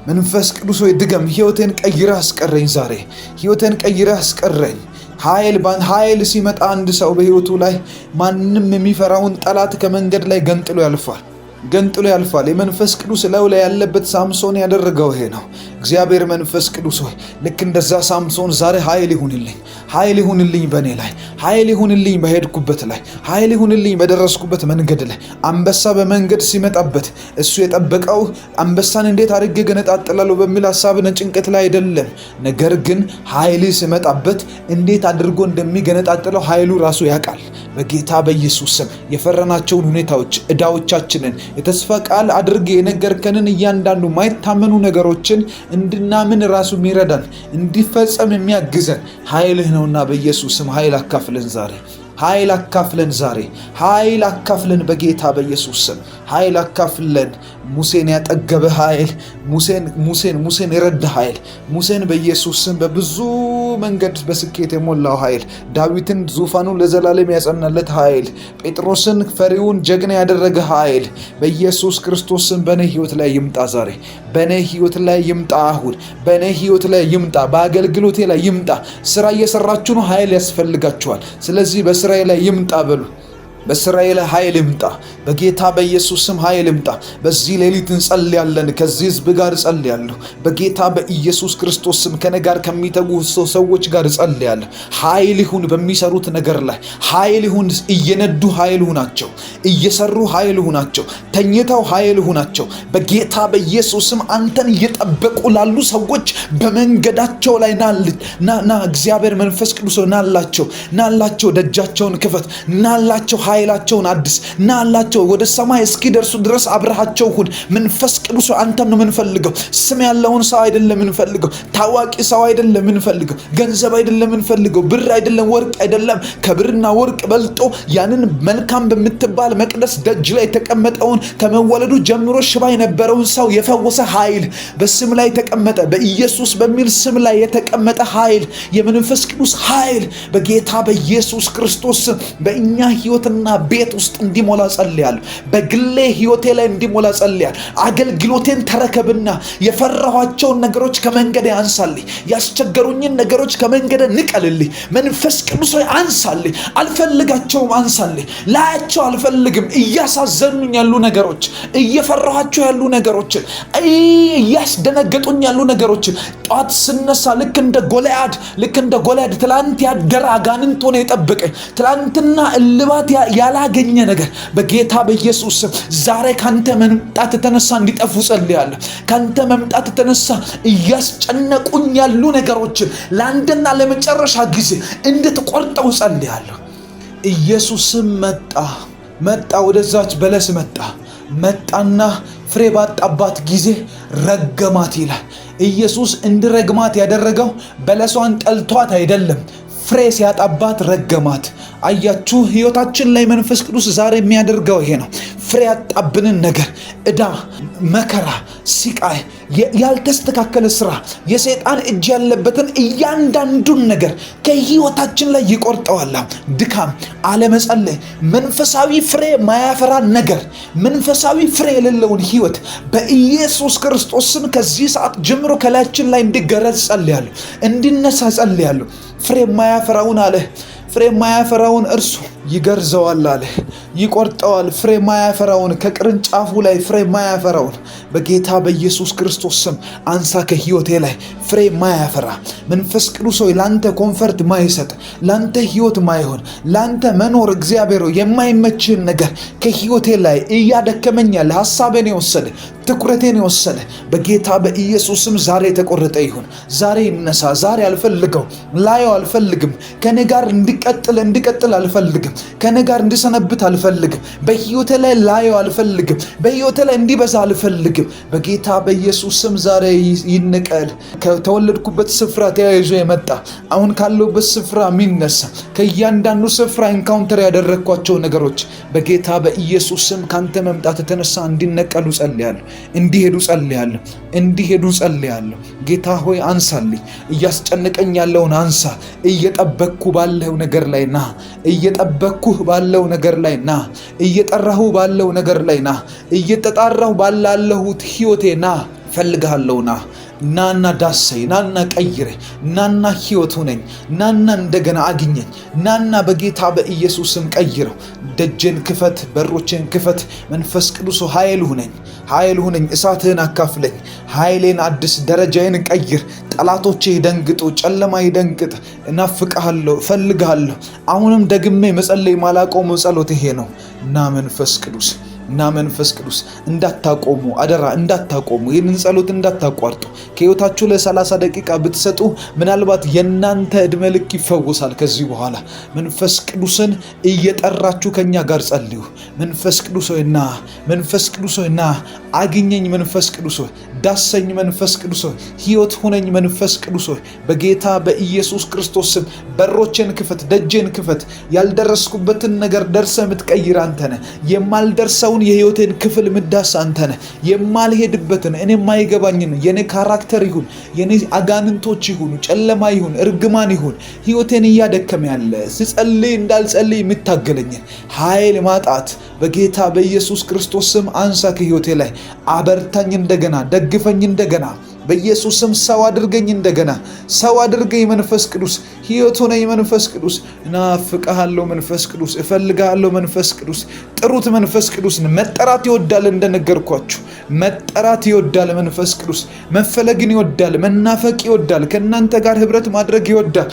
Speaker 2: መንፈስ ቅዱስ ሆይ ድገም። ህይወቴን ቀይረህ አስቀረኝ። ዛሬ ህይወቴን ቀይረህ አስቀረኝ። ኃይል ሲመጣ አንድ ሰው በህይወቱ ላይ ማንም የሚፈራውን ጠላት ከመንገድ ላይ ገንጥሎ ያልፋል። የመንፈስ ቅዱስ ላይ ያለበት ሳምሶን ያደረገው ይሄ ነው። እግዚአብሔር መንፈስ ቅዱስ ሆይ ልክ እንደዛ ሳምሶን ዛሬ ኃይል ይሁንልኝ በእኔ ላይ፣ ኃይል ይሁንልኝ በሄድኩበት ላይ፣ ኃይል ይሁንልኝ በደረስኩበት መንገድ ላይ። አንበሳ በመንገድ ሲመጣበት እሱ የጠበቀው አንበሳን እንዴት አድርጌ ገነጣጥላለሁ በሚል ሀሳብና ጭንቀት ላይ አይደለም። ነገር ግን ኃይል ሲመጣበት እንዴት አድርጎ እንደሚገነጣጥለው ኃይሉ ራሱ ያውቃል። በጌታ በኢየሱስ ስም የፈረናቸውን ሁኔታዎች፣ ዕዳዎቻችንን የተስፋ ቃል አድርጌ የነገርከንን እያንዳንዱ ማይታመኑ ነገሮችን እንድናምን ራሱ የሚረዳን እንዲፈጸም የሚያግዘን ኃይልህ ነውና በኢየሱስ ስም ኃይል አካፍለን ዛሬ። ኃይል አካፍለን በጌታ በኢየሱስ ስም ኃይል አካፍለን። ሙሴን ያጠገበ ኃይል፣ ሙሴን የረዳ ኃይል፣ ሙሴን በኢየሱስ ስም በብዙ መንገድ በስኬት የሞላው ኃይል፣ ዳዊትን ዙፋኑ ለዘላለም ያጸናለት ኃይል፣ ጴጥሮስን ፈሪውን ጀግና ያደረገ ኃይል በኢየሱስ ክርስቶስ ስም በኔ ህይወት ላይ ይምጣ ዛሬ። በኔ ህይወት ላይ ይምጣ አሁን። በኔ ህይወት ላይ ይምጣ። በአገልግሎቴ ላይ ይምጣ። ስራ እየሰራችሁ ነው፣ ኃይል ያስፈልጋችኋል። ስለዚህ በስራዬ ላይ ይምጣ በሉ። በስራዬ ላይ ኃይል ይምጣ። በጌታ በኢየሱስ ስም ኃይል ይምጣ። በዚህ ሌሊት እንጸልያለን። ከዚህ ህዝብ ጋር እጸልያለሁ። በጌታ በኢየሱስ ክርስቶስ ስም ከኔ ጋር ከሚተጉ ሰዎች ጋር እጸልያለሁ። ኃይል ይሁን በሚሰሩት ነገር ላይ ኃይል ይሁን። እየነዱ ኃይል ይሁናቸው፣ እየሰሩ ኃይል ይሁናቸው፣ ተኝተው ኃይል ይሁናቸው። በጌታ በኢየሱስ ስም አንተን እየጠበቁ ላሉ ሰዎች በመንገዳቸው ላይ ና እግዚአብሔር መንፈስ ቅዱስ ናላቸው። ደጃቸውን ክፈት። ናላቸው ኃይላቸውን አድስ። ናላቸው ወደ ሰማይ እስኪደርሱ ድረስ አብረሃቸው ሁን። መንፈስ ቅዱስ አንተን ነው የምንፈልገው። ስም ያለውን ሰው አይደለም የምንፈልገው። ታዋቂ ሰው አይደለም የምንፈልገው። ገንዘብ አይደለም የምንፈልገው። ብር አይደለም፣ ወርቅ አይደለም። ከብርና ወርቅ በልጦ ያንን መልካም በምትባል መቅደስ ደጅ ላይ የተቀመጠውን ከመወለዱ ጀምሮ ሽባ የነበረውን ሰው የፈወሰ ኃይል በስም ላይ ተቀመጠ። በኢየሱስ በሚል ስም ላይ የተቀመጠ ኃይል፣ የመንፈስ ቅዱስ ኃይል በጌታ በኢየሱስ ክርስቶስ በእኛ ህይወትና ቤት ውስጥ እንዲሞላ ጸልያለሁ። ጸልያለሁ። በግሌ ህይወቴ ላይ እንዲሞላ ጸልያለሁ። አገልግሎቴን ተረከብና የፈራኋቸውን ነገሮች ከመንገዴ አንሳልኝ። ያስቸገሩኝን ነገሮች ከመንገዴ ንቀልልኝ። መንፈስ ቅዱስ ሆይ አንሳልኝ። አልፈልጋቸውም፣ አንሳልኝ። ላያቸው አልፈልግም። እያሳዘኑኝ ያሉ ነገሮች፣ እየፈራኋቸው ያሉ ነገሮች፣ እያስደነገጡኝ ያሉ ነገሮች ጧት ስነሳ ልክ እንደ ጎልያድ ትላንት ያደረ አጋንንት ሆነ የጠበቀኝ ትላንትና እልባት ያላገኘ ነገር በጌታ በኢየሱስ ስም ዛሬ ካንተ መምጣት ተነሳ እንዲጠፉ ጸልያለሁ። ካንተ መምጣት ተነሳ እያስጨነቁኝ ያሉ ነገሮችን ለአንድና ለመጨረሻ ጊዜ እንድትቆርጠው ጸልያለሁ። ኢየሱስም መጣ ወደዛች በለስ መጣና ፍሬ ባጣባት ጊዜ ረገማት ይላል። ኢየሱስ እንዲረግማት ያደረገው በለሷን ጠልቷት አይደለም፣ ፍሬ ሲያጣባት ረገማት። አያችሁ፣ ህይወታችን ላይ መንፈስ ቅዱስ ዛሬ የሚያደርገው ይሄ ነው። ፍሬ ያጣብንን ነገር፣ ዕዳ፣ መከራ፣ ሲቃይ፣ ያልተስተካከለ ስራ፣ የሰይጣን እጅ ያለበትን እያንዳንዱን ነገር ከህይወታችን ላይ ይቆርጠዋል። ድካም፣ አለመጸለይ፣ መንፈሳዊ ፍሬ ማያፈራ ነገር፣ መንፈሳዊ ፍሬ የሌለውን ህይወት በኢየሱስ ክርስቶስን ከዚህ ሰዓት ጀምሮ ከላያችን ላይ እንዲገረዝ ጸልያለሁ፣ እንዲነሳ ጸልያለሁ። ፍሬ ማያፈራውን እርሱ ይገርዘዋል አለ፣ ይቆርጠዋል። ፍሬ ማያፈራውን ከቅርንጫፉ ላይ ፍሬ ማያፈራውን በጌታ በኢየሱስ ክርስቶስ ስም አንሳ ከህይወቴ ላይ ፍሬ ማያፈራ መንፈስ ቅዱስ ሆይ ላንተ ኮንፈርት ማይሰጥ፣ ላንተ ህይወት ማይሆን፣ ላንተ መኖር እግዚአብሔር የማይመችህን ነገር ከህይወቴ ላይ እያደከመኝ ያለ ሐሳቤን የወሰደ ትኩረቴን የወሰደ በጌታ በኢየሱስ ስም ዛሬ ተቆረጠ ይሁን። ዛሬ ይነሳ። ዛሬ አልፈልገው፣ ላየው አልፈልግም። ከኔ ጋር እንዲቀጥል አልፈልግም። ከኔ ጋር እንዲሰነብት አልፈልግም። በህይወቴ ላይ ላየው አልፈልግም። በህይወቴ ላይ እንዲበዛ አልፈልግም። በጌታ በኢየሱስ ስም ዛሬ ይነቀል። ከተወለድኩበት ስፍራ ተያይዞ የመጣ አሁን ካለውበት ስፍራ የሚነሳ ከእያንዳንዱ ስፍራ ኢንካውንተር ያደረግኳቸው ነገሮች በጌታ በኢየሱስ ስም ካንተ መምጣት የተነሳ እንዲነቀሉ ጸልያለሁ፣ እንዲሄዱ ጸልያለሁ። ጌታ ሆይ አንሳልኝ። እያስጨነቀኝ ያለውን አንሳ። እየጠበቅኩ ባለው ነገር ላይ ና። እየጠበቅኩህ ባለው ነገር ላይ ና። እየጠራሁ ባለው ነገር ላይ ና። እየተጣራሁ ባላለሁት ህይወቴ ና። ፈልግሃለሁ ና። ናና ዳሰኝ፣ ናና ቀይረኝ፣ ናና ህይወት ሁነኝ፣ ናና እንደገና አግኘኝ፣ ናና በጌታ በኢየሱስም ቀይረው። ደጀን ክፈት፣ በሮችን ክፈት። መንፈስ ቅዱስ ኃይል ሁነኝ፣ እሳትህን አካፍለኝ፣ ኃይሌን አድስ፣ ደረጃዬን ቀይር። ጠላቶቼ ይደንግጡ፣ ጨለማ ይደንግጥ። እናፍቅሃለሁ፣ እፈልግሃለሁ። አሁንም ደግሜ መጸለይ ማላቆመው ጸሎት ይሄ ነው። እና መንፈስ ቅዱስ እንዳታቆሙ፣ አደራ እንዳታቆሙ፣ ይህንን ጸሎት እንዳታቋርጡ። ከህይወታችሁ ለ30 ደቂቃ ብትሰጡ ምናልባት የእናንተ ዕድሜ ልክ ይፈወሳል። ከዚህ በኋላ መንፈስ ቅዱስን እየጠራችሁ ከኛ ጋር ጸልዩ። መንፈስ ቅዱስ ሆይ ና፣ መንፈስ ቅዱስ ሆይ ና፣ አግኘኝ። መንፈስ ቅዱስ ሆይ ዳሰኝ። መንፈስ ቅዱስ ሆይ ህይወት ሁነኝ። መንፈስ ቅዱስ ሆይ በጌታ በኢየሱስ ክርስቶስ ስም በሮችን ክፈት፣ ደጀን ክፈት። ያልደረስኩበትን ነገር ደርሰ የምትቀይር አንተ ነህ። የማልደርሰው የህይወቴን ክፍል ምዳስ አንተ ነህ። የማልሄድበትን እኔ የማይገባኝን የኔ ካራክተር ይሁን፣ የኔ አጋንንቶች ይሁን፣ ጨለማ ይሁን፣ እርግማን ይሁን ህይወቴን እያደከመ ያለ ስጸልይ እንዳልጸልይ የምታገለኝን ኃይል ማጣት በጌታ በኢየሱስ ክርስቶስ ስም አንሳ ከህይወቴ ላይ። አበርታኝ እንደገና፣ ደግፈኝ እንደገና በኢየሱስ ስም። ሰው አድርገኝ እንደገና፣ ሰው አድርገኝ መንፈስ ቅዱስ። ህይወት ሆነኝ መንፈስ ቅዱስ። እናፍቅሃለሁ መንፈስ ቅዱስ፣ እፈልግሃለሁ መንፈስ ቅዱስ። ጥሩት መንፈስ ቅዱስ። መጠራት ይወዳል፣ እንደነገርኳችሁ መጠራት ይወዳል መንፈስ ቅዱስ። መፈለግን ይወዳል፣ መናፈቅ ይወዳል፣ ከእናንተ ጋር ህብረት ማድረግ ይወዳል።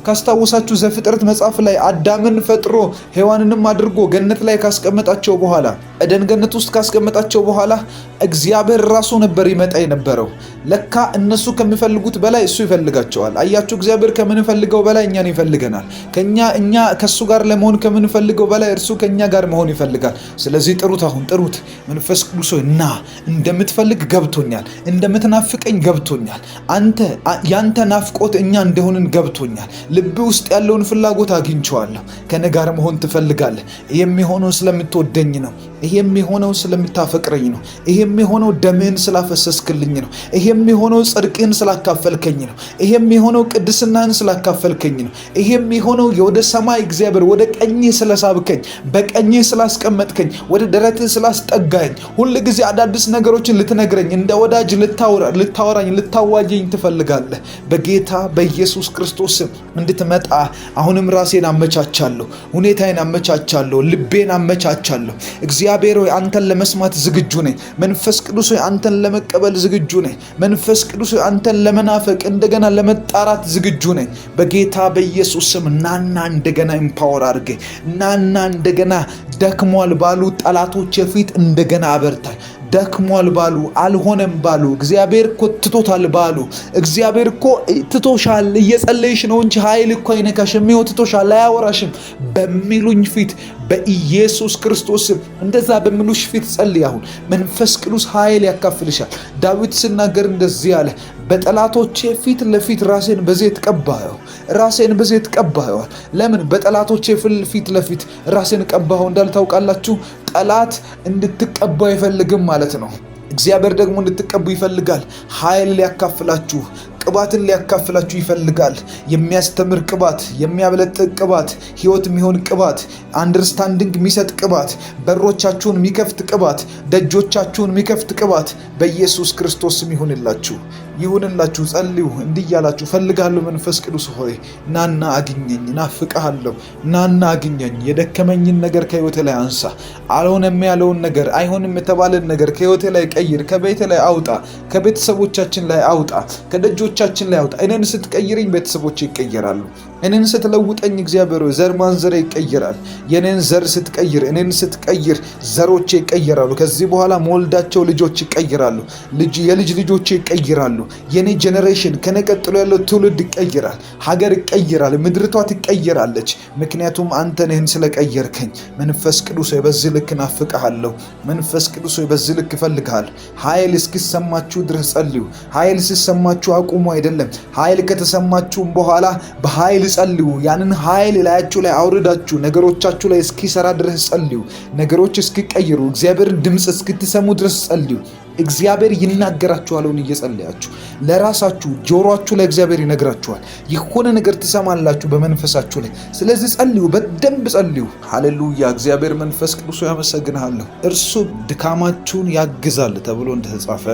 Speaker 2: ካስታወሳችሁ ዘፍጥረት መጽሐፍ ላይ አዳምን ፈጥሮ ሔዋንንም አድርጎ ገነት ላይ ካስቀመጣቸው በኋላ ኤደን ገነት ውስጥ ካስቀመጣቸው በኋላ እግዚአብሔር ራሱ ነበር ይመጣ የነበረው። ለካ እነሱ ከሚፈልጉት በላይ እሱ ይፈልጋቸዋል። አያችሁ፣ እግዚአብሔር ከምንፈልገው በላይ እኛን ይፈልገናል። እኛ ከሱ ጋር ለመሆን ከምንፈልገው በላይ እርሱ ከኛ ጋር መሆን ይፈልጋል። ስለዚህ ጥሩት፣ አሁን ጥሩት። መንፈስ ቅዱስ ሆይ ና። እንደምትፈልግ ገብቶኛል፣ እንደምትናፍቀኝ ገብቶኛል። ያንተ ናፍቆት እኛ እንደሆንን ገብቶኛል። ልብ ውስጥ ያለውን ፍላጎት አግኝቼዋለሁ። ከኔ ጋር መሆን ትፈልጋለህ። የሚሆነው ስለምትወደኝ ነው። ይሄ የሚሆነው ስለምታፈቅረኝ ነው። ይሄ የሚሆነው ደምህን ስላፈሰስክ ስላደረስክልኝ ነው። ይሄም የሆነው ጽድቅህን ስላካፈልከኝ ነው። ይሄም የሆነው ቅድስናህን ስላካፈልከኝ ነው። ይሄም የሆነው ወደ ሰማይ እግዚአብሔር ወደ ቀኝህ ስለሳብከኝ፣ በቀኝህ ስላስቀመጥከኝ፣ ወደ ደረትህ ስላስጠጋኝ፣ ሁል ጊዜ አዳዲስ ነገሮችን ልትነግረኝ፣ እንደ ወዳጅ ልታወራኝ፣ ልታዋየኝ ትፈልጋለህ። በጌታ በኢየሱስ ክርስቶስ እንድትመጣ አሁንም ራሴን አመቻቻለሁ፣ ሁኔታዬን አመቻቻለሁ፣ ልቤን አመቻቻለሁ። እግዚአብሔር ሆይ አንተን ለመስማት ዝግጁ ነኝ። መንፈስ ቅዱስ ሆይ አንተን ለመቀበል ዝግጁ ነኝ። መንፈስ ቅዱስ ሆይ አንተን ለመናፈቅ እንደገና ለመጣራት ዝግጁ ነኝ። በጌታ በኢየሱስ ስም ናና እንደገና ኢምፓወር አድርገኝ። ናና እንደገና ደክሟል ባሉ ጠላቶች ፊት እንደገና አበርታኝ። ደክሟል ባሉ፣ አልሆነም ባሉ፣ እግዚአብሔር እኮ ትቶታል ባሉ፣ እግዚአብሔር እኮ ትቶሻል እየጸለይሽ ነው እንጂ ኃይል እኮ አይነካሽም፣ ይኸው ትቶሻል አያወራሽም በሚሉኝ ፊት በኢየሱስ ክርስቶስ እንደዛ በሚሉሽ ፊት ጸልይ። አሁን መንፈስ ቅዱስ ኃይል ያካፍልሻል። ዳዊት ሲናገር እንደዚህ አለ፣ በጠላቶቼ ፊት ለፊት ራሴን በዘይት ቀባኸው። ራሴን በዘይት ቀባኸዋል። ለምን? በጠላቶቼ ፊት ለፊት ራሴን ቀባኸው እንዳል ታውቃላችሁ። ጠላት እንድትቀባ አይፈልግም ማለት ነው። እግዚአብሔር ደግሞ እንድትቀቡ ይፈልጋል። ኃይል ሊያካፍላችሁ፣ ቅባትን ሊያካፍላችሁ ይፈልጋል። የሚያስተምር ቅባት፣ የሚያበለጥቅ ቅባት፣ ህይወት የሚሆን ቅባት፣ አንደርስታንዲንግ የሚሰጥ ቅባት፣ በሮቻችሁን የሚከፍት ቅባት፣ ደጆቻችሁን የሚከፍት ቅባት በኢየሱስ ክርስቶስ ስም ይሁንላችሁ። ጸልዩ። እንዲህ እያላችሁ ፈልጋለሁ መንፈስ ቅዱስ ሆይ ናና አግኘኝ፣ ናፍቅሃለሁ፣ ናና አግኘኝ። የደከመኝን ነገር ከህይወቴ ላይ አንሳ። አልሆነም ያለውን ነገር፣ አይሆንም የተባለን ነገር ከህይወቴ ላይ ቀይር። ከቤቴ ላይ አውጣ፣ ከቤተሰቦቻችን ላይ አውጣ፣ ከደጆቻችን ላይ አውጣ። እኔን ስትቀይረኝ ቤተሰቦቼ ይቀየራሉ። እኔን ስትለውጠኝ እግዚአብሔር ሆይ ዘር ማንዘሬ ይቀየራል። የኔን ዘር ስትቀይር፣ እኔን ስትቀይር ዘሮቼ ይቀየራሉ። ከዚህ በኋላ ሞልዳቸው ልጆች ይቀየራሉ። የልጅ ልጆቼ ይቀየራሉ። የኔ ጄኔሬሽን ከኔ ቀጥሎ ያለው ትውልድ ይቀየራል። ሀገር ይቀየራል። ምድርቷ ትቀየራለች። ምክንያቱም አንተ ነህን ስለቀየርከኝ። መንፈስ ቅዱስ ሆይ በዚህ ልክ ናፍቅሃለሁ። መንፈስ ቅዱስ ሆይ በዚህ ልክ እፈልግሃለሁ። ኃይል እስኪሰማችሁ ድረስ ጸልዩ። ኃይል ሲሰማችሁ አቁሙ አይደለም። ኃይል ከተሰማችሁም በኋላ በኃይል ጸልዩ። ያንን ኃይል ላያችሁ ላይ አውርዳችሁ ነገሮቻችሁ ላይ እስኪሰራ ድረስ ጸልዩ። ነገሮች እስኪቀየሩ እግዚአብሔርን ድምፅ እስክትሰሙ ድረስ ጸልዩ። እግዚአብሔር ይናገራችኋል። እየጸለያችሁ ለራሳችሁ ጆሮአችሁ ላይ እግዚአብሔር ይነግራችኋል። የሆነ ነገር ትሰማላችሁ በመንፈሳችሁ ላይ። ስለዚህ ጸልዩ፣ በደንብ ጸልዩ። ሃሌሉያ። እግዚአብሔር መንፈስ ቅዱስ ያመሰግንሃለሁ። እርሱ ድካማችሁን ያግዛል ተብሎ እንደተጻፈ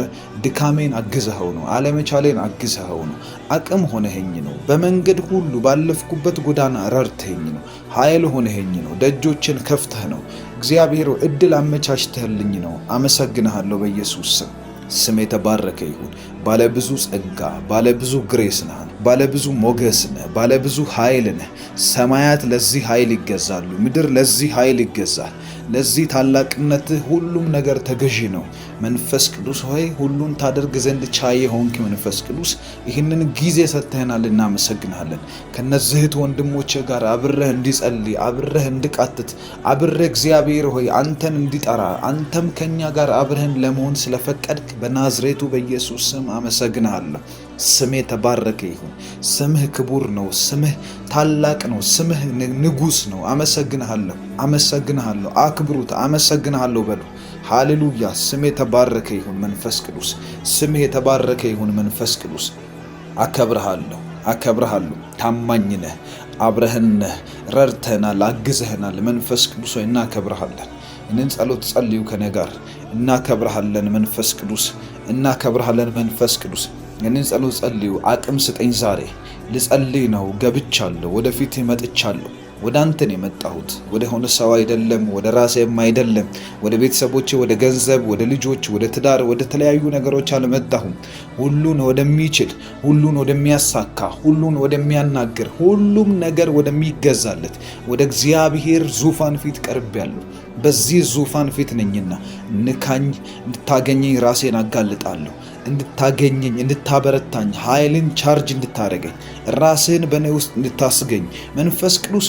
Speaker 2: ድካሜን አግዘኸው ነው፣ አለመቻሌን አግዘኸው ነው፣ አቅም ሆነኸኝ ነው፣ በመንገድ ሁሉ ባለፍኩበት ጎዳና ረድተኸኝ ነው፣ ኃይል ሆነኸኝ ነው፣ ደጆችን ከፍተህ ነው። እግዚአብሔር እድል አመቻችተህልኝ ነው። አመሰግንሃለሁ በኢየሱስ ስም። ስም የተባረከ ይሁን። ባለብዙ ጸጋ፣ ባለብዙ ግሬስ ነህ፣ ባለብዙ ሞገስ ነህ፣ ባለብዙ ኃይል ነህ። ሰማያት ለዚህ ኃይል ይገዛሉ፣ ምድር ለዚህ ኃይል ይገዛል። ለዚህ ታላቅነትህ ሁሉም ነገር ተገዢ ነው። መንፈስ ቅዱስ ሆይ ሁሉን ታደርግ ዘንድ ቻይ ሆንክ። መንፈስ ቅዱስ ይህንን ጊዜ ሰጥተህናል፣ እናመሰግናለን። ከነዚህ ወንድሞቼ ጋር አብረህ እንዲጸልይ፣ አብረህ እንድቃትት፣ አብረህ እግዚአብሔር ሆይ አንተን እንዲጠራ፣ አንተም ከኛ ጋር አብረህን ለመሆን ስለፈቀድክ በናዝሬቱ በኢየሱስ ስም አመሰግናለሁ። ስምህ ተባረከ ይሁን። ስምህ ክቡር ነው። ስምህ ታላቅ ነው። ስምህ ንጉስ ነው። አመሰግንሃለሁ። አክብሩት። አመሰግንሃለሁ በሉ። ሃሌሉያ። ስምህ የተባረከ ይሁን መንፈስ ቅዱስ። ስምህ የተባረከ ይሁን መንፈስ ቅዱስ። አከብርሃለሁ። ታማኝ ነህ፣ አብረህን ነህ፣ ረድተህናል፣ አግዘህናል። መንፈስ ቅዱስ ሆይ እናከብርሃለን። እንን ጸሎት ጸልዩ ከኔ ጋር። እናከብርሃለን መንፈስ ቅዱስ፣ እናከብርሃለን መንፈስ ቅዱስ። እንን ጸሎት ጸልዩ። አቅም ስጠኝ ዛሬ ልጸልይ ነው። ገብቻለሁ፣ ወደፊት መጥቻለሁ። ወደ አንተ ነው የመጣሁት። ወደ ሆነ ሰው አይደለም፣ ወደ ራሴም አይደለም፣ ወደ ቤተሰቦቼ፣ ወደ ገንዘብ፣ ወደ ልጆች፣ ወደ ትዳር፣ ወደ ተለያዩ ነገሮች አልመጣሁም። ሁሉን ወደሚችል፣ ሁሉን ወደሚያሳካ፣ ሁሉን ወደሚያናግር፣ ሁሉም ነገር ወደሚገዛለት ወደ እግዚአብሔር ዙፋን ፊት ቀርቤያለሁ። በዚህ ዙፋን ፊት ነኝና ንካኝ፣ እንድታገኘኝ ራሴን አጋልጣለሁ። እንድታገኘኝ፣ እንድታበረታኝ፣ ኃይልን ቻርጅ እንድታደርገኝ፣ ራስህን በእኔ ውስጥ እንድታስገኝ መንፈስ ቅዱስ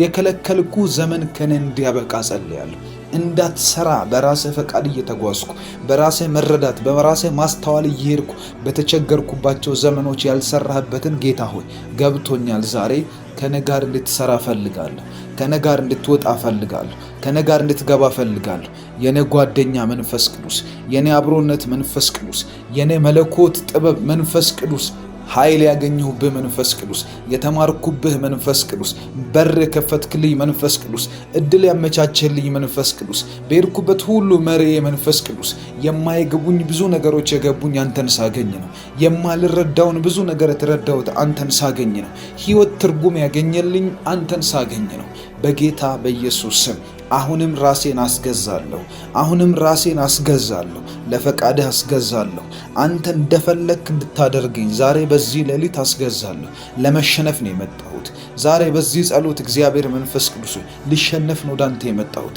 Speaker 2: የከለከልኩ ዘመን ከኔ እንዲያበቃ ጸልያለሁ። እንዳትሰራ በራስህ ፈቃድ እየተጓዝኩ በራስህ መረዳት በራስህ ማስተዋል እየሄድኩ በተቸገርኩባቸው ዘመኖች ያልሰራህበትን ጌታ ሆይ ገብቶኛል። ዛሬ ከኔ ጋር እንድትሰራ ፈልጋለሁ። ከኔ ጋር እንድትወጣ ፈልጋለሁ። ከኔ ጋር እንድትገባ ፈልጋለሁ። የኔ ጓደኛ መንፈስ ቅዱስ፣ የኔ አብሮነት መንፈስ ቅዱስ፣ የኔ መለኮት ጥበብ መንፈስ ቅዱስ፣ ኃይል ያገኘሁብህ መንፈስ ቅዱስ፣ የተማርኩብህ መንፈስ ቅዱስ፣ በር የከፈትክልኝ መንፈስ ቅዱስ፣ እድል ያመቻቸልኝ መንፈስ ቅዱስ፣ በሄድኩበት ሁሉ መሪ መንፈስ ቅዱስ፣ የማይገቡኝ ብዙ ነገሮች የገቡኝ አንተን ሳገኝ ነው። የማልረዳውን ብዙ ነገር የተረዳሁት አንተን ሳገኝ ነው። ሕይወት ትርጉም ያገኘልኝ አንተን ሳገኝ ነው። በጌታ በኢየሱስ ስም አሁንም ራሴን አስገዛለሁ። አሁንም ራሴን አስገዛለሁ። ለፈቃድህ አስገዛለሁ። አንተ እንደፈለክ እንድታደርገኝ ዛሬ በዚህ ሌሊት አስገዛለሁ። ለመሸነፍ ነው የመጣሁት። ዛሬ በዚህ ጸሎት እግዚአብሔር መንፈስ ቅዱስ ሊሸነፍ ነው ዳንተ የመጣሁት።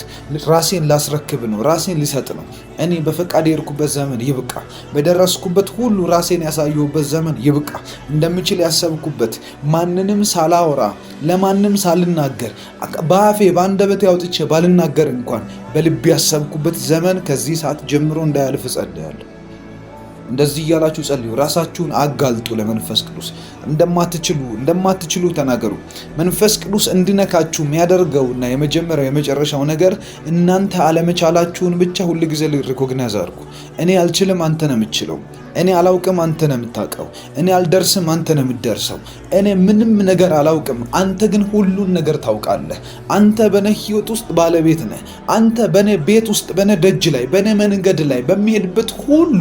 Speaker 2: ራሴን ላስረክብ ነው። ራሴን ሊሰጥ ነው። እኔ በፈቃድ የሄድኩበት ዘመን ይብቃ። በደረስኩበት ሁሉ ራሴን ያሳየሁበት ዘመን ይብቃ። እንደምችል ያሰብኩበት ማንንም ሳላወራ ለማንም ሳልናገር በአፌ በአንደበቴ አውጥቼ ባልናገር እንኳን በልቤ ያሰብኩበት ዘመን ከዚህ ሰዓት ጀምሮ እንዳያልፍ ጸልያለሁ። እንደዚህ እያላችሁ ጸልዩ። ራሳችሁን አጋልጡ ለመንፈስ ቅዱስ። እንደማትችሉ ተናገሩ። መንፈስ ቅዱስ እንዲነካችሁ የሚያደርገውና የመጀመሪያው የመጨረሻው ነገር እናንተ አለመቻላችሁን ብቻ ሁል ጊዜ ሪኮግናይዝ አድርጉ። እኔ አልችልም፣ አንተ ነህ የምትችለው። እኔ አላውቅም፣ አንተ ነህ የምታውቀው። እኔ አልደርስም፣ አንተ ነህ የምትደርሰው። እኔ ምንም ነገር አላውቅም፣ አንተ ግን ሁሉን ነገር ታውቃለህ። አንተ በኔ ሕይወት ውስጥ ባለቤት ነህ። አንተ በኔ ቤት ውስጥ፣ በኔ ደጅ ላይ፣ በኔ መንገድ ላይ በሚሄድበት ሁሉ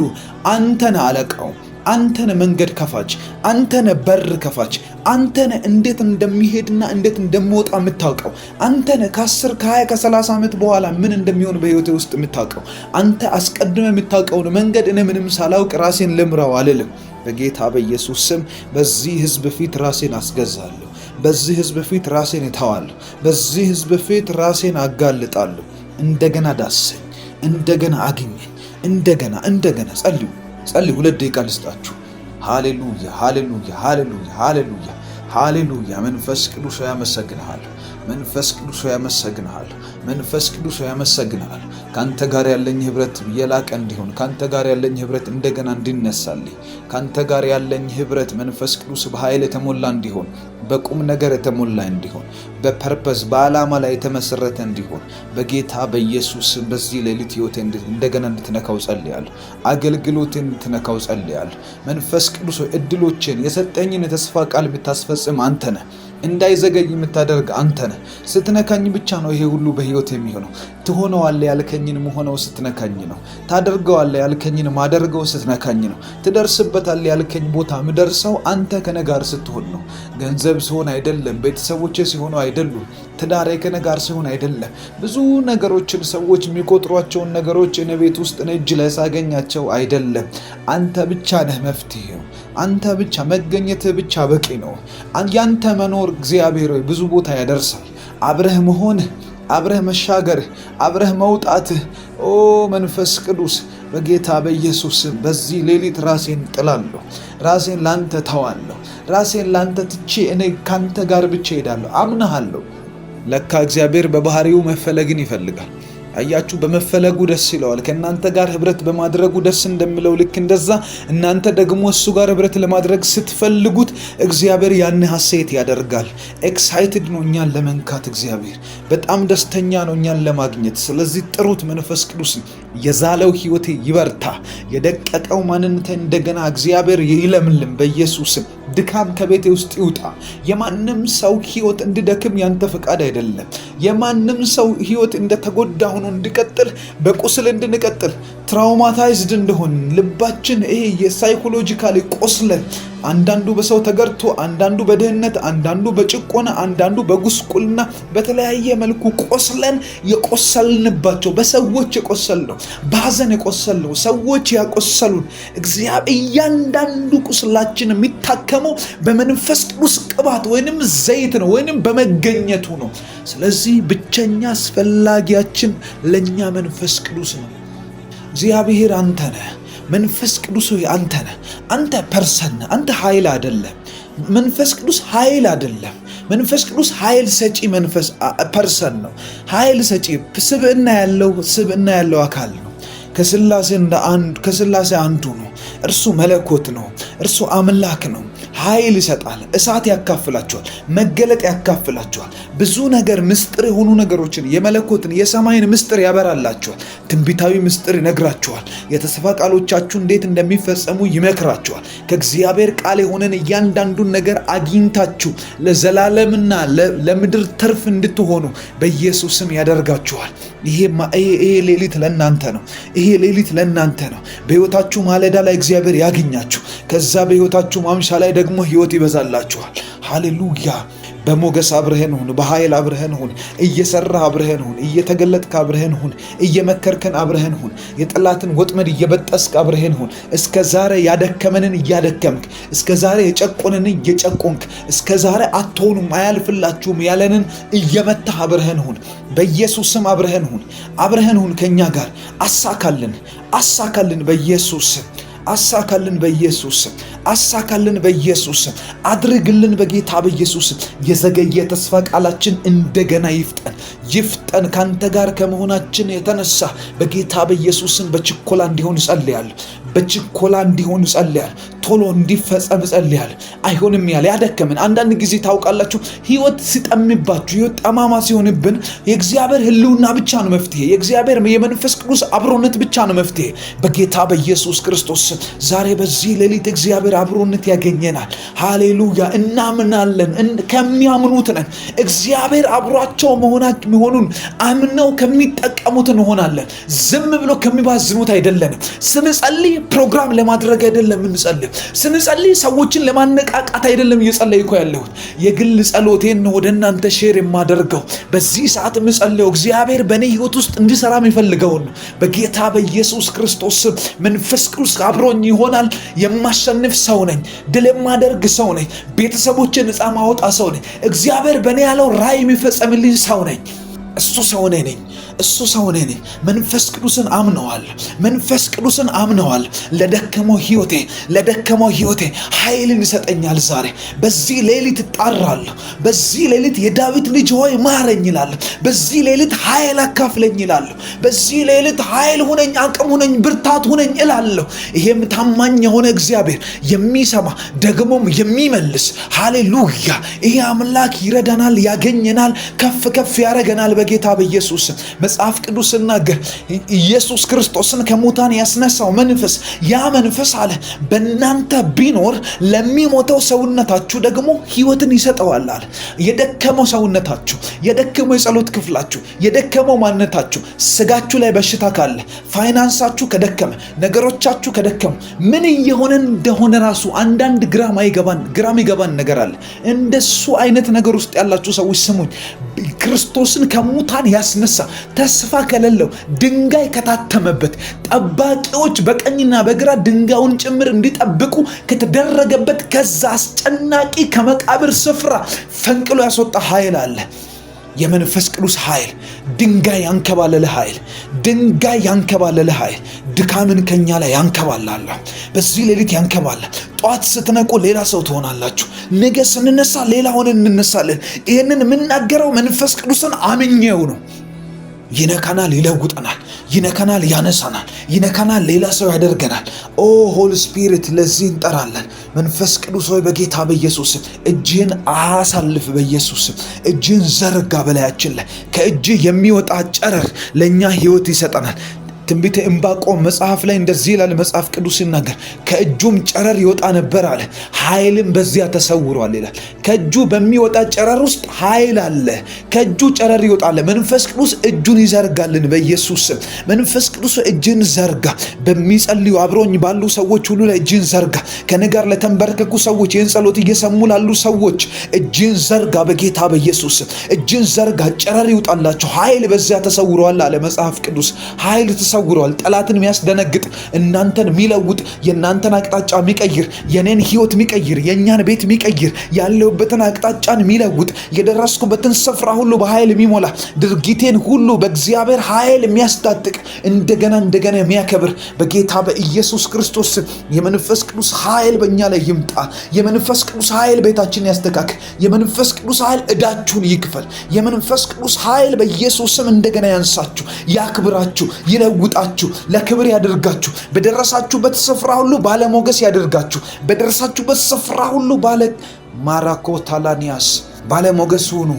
Speaker 2: አንተ ነህ አለቃው። አንተ ነህ መንገድ ከፋች። አንተ ነህ በር ከፋች። አንተ ነህ እንዴት እንደሚሄድና እንዴት እንደሚወጣ የምታውቀው። አንተ ነህ ከ10 ከ20 ከ30 ዓመት በኋላ ምን እንደሚሆን በህይወቴ ውስጥ የምታውቀው። አንተ አስቀድመህ የምታውቀውን መንገድ እኔ ምንም ሳላውቅ ራሴን ልምራው አልልም። በጌታ በኢየሱስ ስም በዚህ ህዝብ ፊት ራሴን አስገዛለሁ። በዚህ ህዝብ ፊት ራሴን እተዋለሁ። በዚህ ህዝብ ፊት ራሴን አጋልጣለሁ። እንደገና ዳሰኝ፣ እንደገና አግኘኝ፣ እንደገና ጸልዩ። 2 ደቂቃ ልስጣችሁ። ሃሌሉያ ሃሌሉያ ሃሌሉያ ሃሌሉያ ሃሌሉያ። መንፈስ ቅዱስ ያመሰግንሃለሁ። መንፈስ ቅዱስ ያመሰግንሃለሁ። መንፈስ ቅዱስ ያመሰግንሃለሁ። ካንተ ጋር ያለኝ ህብረት የላቀ እንዲሆን፣ ካንተ ጋር ያለኝ ህብረት እንደገና እንዲነሳልኝ፣ ካንተ ጋር ያለኝ ህብረት መንፈስ ቅዱስ በኃይል የተሞላ እንዲሆን፣ በቁም ነገር የተሞላ እንዲሆን፣ በፐርፐስ በዓላማ ላይ የተመሰረተ እንዲሆን በጌታ በኢየሱስ በዚህ ሌሊት ህይወቴ እንደገና እንድትነካው ጸልያለሁ። አገልግሎቴን እንድትነካው ጸልያለሁ። መንፈስ ቅዱስ እድሎቼን የሰጠኝን የተስፋ ቃል የምታስፈጽም አንተ ነህ። እንዳይዘገይ የምታደርግ አንተ ነህ። ስትነካኝ ብቻ ነው ይሄ ሁሉ በህይወት የሚሆነው። ትሆነዋለህ ያልከኝን መሆነው ስትነካኝ ነው። ታደርገዋለህ ያልከኝን ማደርገው ስትነካኝ ነው። ትደርስበታለህ ያልከኝ ቦታ ምደርሰው አንተ ከኔ ጋር ስትሆን ነው። ገንዘብ ሲሆን አይደለም፣ ቤተሰቦቼ ሲሆኑ አይደሉም፣ ትዳሬ ከኔ ጋር ሲሆን አይደለም። ብዙ ነገሮችን ሰዎች የሚቆጥሯቸውን ነገሮች እኔ ቤት ውስጥ እኔ እጅ ላይ ሳገኛቸው አይደለም። አንተ ብቻ ነህ መፍትሄው። አንተ ብቻ መገኘትህ ብቻ በቂ ነው። ያንተ መኖር እግዚአብሔር ሆይ ብዙ ቦታ ያደርሳል። አብረህ መሆንህ፣ አብረህ መሻገርህ፣ አብረህ መውጣትህ ኦ መንፈስ ቅዱስ በጌታ በኢየሱስ በዚህ ሌሊት ራሴን ጥላለሁ። ራሴን ላንተ ተዋለሁ። ራሴን ላንተ ትቼ እኔ ካንተ ጋር ብቻ ሄዳለሁ። አምናሃለሁ። ለካ እግዚአብሔር በባህሪው መፈለግን ይፈልጋል። አያችሁ፣ በመፈለጉ ደስ ይለዋል። ከእናንተ ጋር ህብረት በማድረጉ ደስ እንደሚለው ልክ እንደዛ እናንተ ደግሞ እሱ ጋር ህብረት ለማድረግ ስትፈልጉት እግዚአብሔር ያን ሐሴት ያደርጋል። ኤክሳይትድ ነው እኛን ለመንካት። እግዚአብሔር በጣም ደስተኛ ነው እኛን ለማግኘት። ስለዚህ ጥሩት። መንፈስ ቅዱስ የዛለው ህይወቴ ይበርታ፣ የደቀቀው ማንነቴ እንደገና እግዚአብሔር ይለምልም። በኢየሱስም ድካም ከቤቴ ውስጥ ይውጣ። የማንም ሰው ህይወት እንዲደክም ያንተ ፈቃድ አይደለም። የማንም ሰው ህይወት እንደተጎዳ ሆኖ እንዲቀጥል፣ በቁስል እንድንቀጥል፣ ትራውማታይዝድ እንደሆን ልባችን ይሄ የሳይኮሎጂካሊ ቆስለን፣ አንዳንዱ በሰው ተገርቶ፣ አንዳንዱ በድህነት፣ አንዳንዱ በጭቆና፣ አንዳንዱ በጉስቁልና በተለያየ መልኩ ቆስለን የቆሰልንባቸው በሰዎች የቆሰልነው በሐዘን የቆሰልነው ሰዎች ያቆሰሉን እግዚአብሔር እያንዳንዱ ቁስላችን የሚታከመው በመንፈስ ቅዱስ ቅባት ወይንም ዘይት ነው ወይንም በመገኘቱ ነው። ስለዚህ ብቸኛ አስፈላጊያችን ለኛ መንፈስ ቅዱስ ነው። እግዚአብሔር አንተ ነህ። መንፈስ ቅዱስ ሆይ አንተ ነህ። አንተ ፐርሰን ነህ። አንተ ኃይል አይደለም። መንፈስ ቅዱስ ኃይል አይደለም። መንፈስ ቅዱስ ኃይል ሰጪ ፐርሰን ነው። ኃይል ሰጪ ስብዕና ያለው አካል ነው። ከስላሴ አንዱ ነው። እርሱ መለኮት ነው። እርሱ አምላክ ነው። ኃይል ይሰጣል። እሳት ያካፍላቸዋል። መገለጥ ያካፍላቸዋል። ብዙ ነገር ምስጢር የሆኑ ነገሮችን የመለኮትን የሰማይን ምስጢር ያበራላቸዋል። ትንቢታዊ ምስጢር ይነግራቸዋል። የተስፋ ቃሎቻችሁ እንዴት እንደሚፈጸሙ ይመክራቸዋል። ከእግዚአብሔር ቃል የሆነን እያንዳንዱን ነገር አግኝታችሁ ለዘላለምና ለምድር ትርፍ እንድትሆኑ በኢየሱስ ስም ያደርጋችኋል። ይሄ ሌሊት ለእናንተ ነው። ይሄ ሌሊት ለእናንተ ነው። በሕይወታችሁ ማለዳ ላይ እግዚአብሔር ያገኛችሁ። ከዛ በሕይወታችሁ ማምሻ ላይ ደግሞ ሕይወት ይበዛላችኋል። ሃሌሉያ። በሞገስ አብረህን ሁን። በኃይል አብረህን ሁን። እየሰራህ አብረህን ሁን። እየተገለጥክ አብረህን ሁን። እየመከርከን አብረህን ሁን። የጠላትን ወጥመድ እየበጠስክ አብረህን ሁን። እስከ ዛሬ ያደከመንን እያደከምክ፣ እስከ ዛሬ የጨቆንን እየጨቆንክ፣ እስከ ዛሬ አትሆኑም አያልፍላችሁም ያለንን እየመታህ አብረህን ሁን። በኢየሱስ ስም አብረህን ሁን። አብረህን ሁን ከኛ ጋር። አሳካልን በኢየሱስ ስም። አሳካልን በኢየሱስ ስም። አሳካልን በኢየሱስ ስም። አድርግልን በጌታ በኢየሱስ ስም። የዘገየ ተስፋ ቃላችን እንደገና ይፍጠን። ካንተ ጋር ከመሆናችን የተነሳ በጌታ በኢየሱስ ስም በችኮላ እንዲሆን ጸልያለሁ። ቶሎ እንዲፈጸም ጸልያለሁ። አይሆንም ያለ ያደከመን አንዳንድ ጊዜ ታውቃላችሁ፣ ህይወት ሲጠምባችሁ፣ ህይወት ጠማማ ሲሆንብን የእግዚአብሔር ህልውና ብቻ ነው መፍትሄ። የእግዚአብሔር የመንፈስ ቅዱስ አብሮነት ብቻ ነው መፍትሄ። በጌታ በኢየሱስ ክርስቶስ ዛሬ በዚህ ሌሊት እግዚአብሔር አብሮነት ያገኘናል። ሃሌሉያ። እናምናለን። ከሚያምኑት ነን። እግዚአብሔር አብሯቸው መሆኑን አምነው ከሚጠቀሙት እንሆናለን። ዝም ብሎ ከሚባዝኑት አይደለንም። ስንጸልይ ፕሮግራም ለማድረግ አይደለም እንጸልይ። ስንጸልይ ሰዎችን ለማነቃቃት አይደለም እየጸለይኩ ያለሁት። የግል ጸሎቴን ወደ እናንተ ሼር የማደርገው በዚህ ሰዓት የምጸልየው እግዚአብሔር በእኔ ህይወት ውስጥ እንዲሰራ የሚፈልገውን ነው። በጌታ በኢየሱስ ክርስቶስ መንፈስ ቅዱስ አብሮኝ ይሆናል። የማሸንፍ ሰው ነኝ። ድል የማደርግ ሰው ነኝ። ቤተሰቦችን ነፃ ማውጣ ሰው ነኝ። እግዚአብሔር በእኔ ያለው ራእይ የሚፈጸምልኝ ሰው ነኝ። እሱ ሰው ነኝ። መንፈስ ቅዱስን አምነዋል። ለደከመው ህይወቴ ኃይልን ይሰጠኛል። ዛሬ በዚህ ሌሊት እጣራለሁ። በዚህ ሌሊት የዳዊት ልጅ ሆይ ማረኝ ይላለሁ። በዚህ ሌሊት ኃይል አካፍለኝ ይላለሁ። በዚህ ሌሊት ኃይል ሁነኝ፣ አቅም ሁነኝ፣ ብርታት ሁነኝ እላለሁ። ይሄም ታማኝ የሆነ እግዚአብሔር የሚሰማ ደግሞም የሚመልስ ሃሌሉያ። ይሄ አምላክ ይረዳናል፣ ያገኘናል፣ ከፍ ያረገናል በጌታ በኢየሱስ መጽሐፍ ቅዱስ ሲናገር ኢየሱስ ክርስቶስን ከሙታን ያስነሳው መንፈስ ያ መንፈስ አለ በእናንተ ቢኖር ለሚሞተው ሰውነታችሁ ደግሞ ህይወትን ይሰጠዋል አለ። የደከመው ሰውነታችሁ፣ የደከመው የጸሎት ክፍላችሁ፣ የደከመው ማንነታችሁ፣ ስጋችሁ ላይ በሽታ ካለ፣ ፋይናንሳችሁ ከደከመ፣ ነገሮቻችሁ ከደከሙ፣ ምን እየሆነ እንደሆነ ራሱ አንዳንድ ግራም ይገባን ነገር አለ። እንደሱ አይነት ነገር ውስጥ ያላችሁ ሰዎች ስሙኝ። ክርስቶስን ከሙታን ያስነሳ ተስፋ ከሌለው ድንጋይ ከታተመበት ጠባቂዎች በቀኝና በግራ ድንጋዩን ጭምር እንዲጠብቁ ከተደረገበት ከዛ አስጨናቂ ከመቃብር ስፍራ ፈንቅሎ ያስወጣ ኃይል አለ። የመንፈስ ቅዱስ ኃይል፣ ድንጋይ ያንከባለለ ኃይል ድካምን ከኛ ላይ ያንከባላል። በዚህ ሌሊት ያንከባላል። ጧት ስትነቁ ሌላ ሰው ትሆናላችሁ። ነገ ስንነሳ ሌላ ሆነን እንነሳለን። ይህንን የምናገረው መንፈስ ቅዱስን አምኜው ነው። ይነካናል፣ ይለውጠናል፣ ይነካናል፣ ያነሳናል፣ ይነካናል፣ ሌላ ሰው ያደርገናል። ኦ ሆሊ ስፒሪት ለዚህ እንጠራለን። መንፈስ ቅዱስ ሆይ በጌታ በኢየሱስ እጅህን አሳልፍ። በኢየሱስ እጅህን ዘርጋ በላያችን ላይ። ከእጅህ የሚወጣ ጨረር ለእኛ ህይወት ይሰጠናል። ትንቢተ ዕንባቆም መጽሐፍ ላይ እንደዚህ ይላል መጽሐፍ ቅዱስ ሲናገር ከእጁም ጨረር ይወጣ ነበር አለ፣ ኃይልም በዚያ ተሰውሯል ይላል። ከእጁ በሚወጣ ጨረር ውስጥ ኃይል አለ። ከእጁ ጨረር ይወጣል። መንፈስ ቅዱስ እጁን ይዘርጋልን በኢየሱስ ስም። መንፈስ ቅዱስ እጅን ዘርጋ። በሚጸልዩ አብሮኝ ባሉ ሰዎች ሁሉ ላይ እጅን ዘርጋ። ከኔ ጋር ለተንበረከኩ ሰዎች፣ ይህን ጸሎት እየሰሙ ላሉ ሰዎች እጅን ዘርጋ በጌታ በኢየሱስ ስም። እጅን ዘርጋ፣ ጨረር ይውጣላቸው። ኃይል በዚያ ተሰውሯል አለ መጽሐፍ ቅዱስ። ኃይል ተሰውሯል። ጠላትን የሚያስደነግጥ፣ እናንተን የሚለውጥ፣ የእናንተን አቅጣጫ የሚቀይር፣ የኔን ህይወት የሚቀይር፣ የእኛን ቤት የሚቀይር፣ ያለሁበትን አቅጣጫን የሚለውጥ፣ የደረስኩበትን ስፍራ ሁሉ በኃይል የሚሞላ፣ ድርጊቴን ሁሉ በእግዚአብሔር ኃይል የሚያስታጥቅ፣ እንደገና የሚያከብር በጌታ በኢየሱስ ክርስቶስ የመንፈስ ቅዱስ ኃይል በእኛ ላይ ይምጣ። የመንፈስ ቅዱስ ኃይል ቤታችን ያስተካክል። የመንፈስ ቅዱስ ኃይል ዕዳችሁን ይክፈል። የመንፈስ ቅዱስ ኃይል በኢየሱስ ስም እንደገና ያንሳችሁ፣ ያክብራችሁ፣ ይለውጣችሁ። ይለውጣችሁ፣ ለክብር ያደርጋችሁ። በደረሳችሁበት ስፍራ ሁሉ ባለሞገስ ያደርጋችሁ። በደረሳችሁበት ስፍራ ሁሉ ማራኮ ታላኒያስ ባለሞገስ ሁኑ።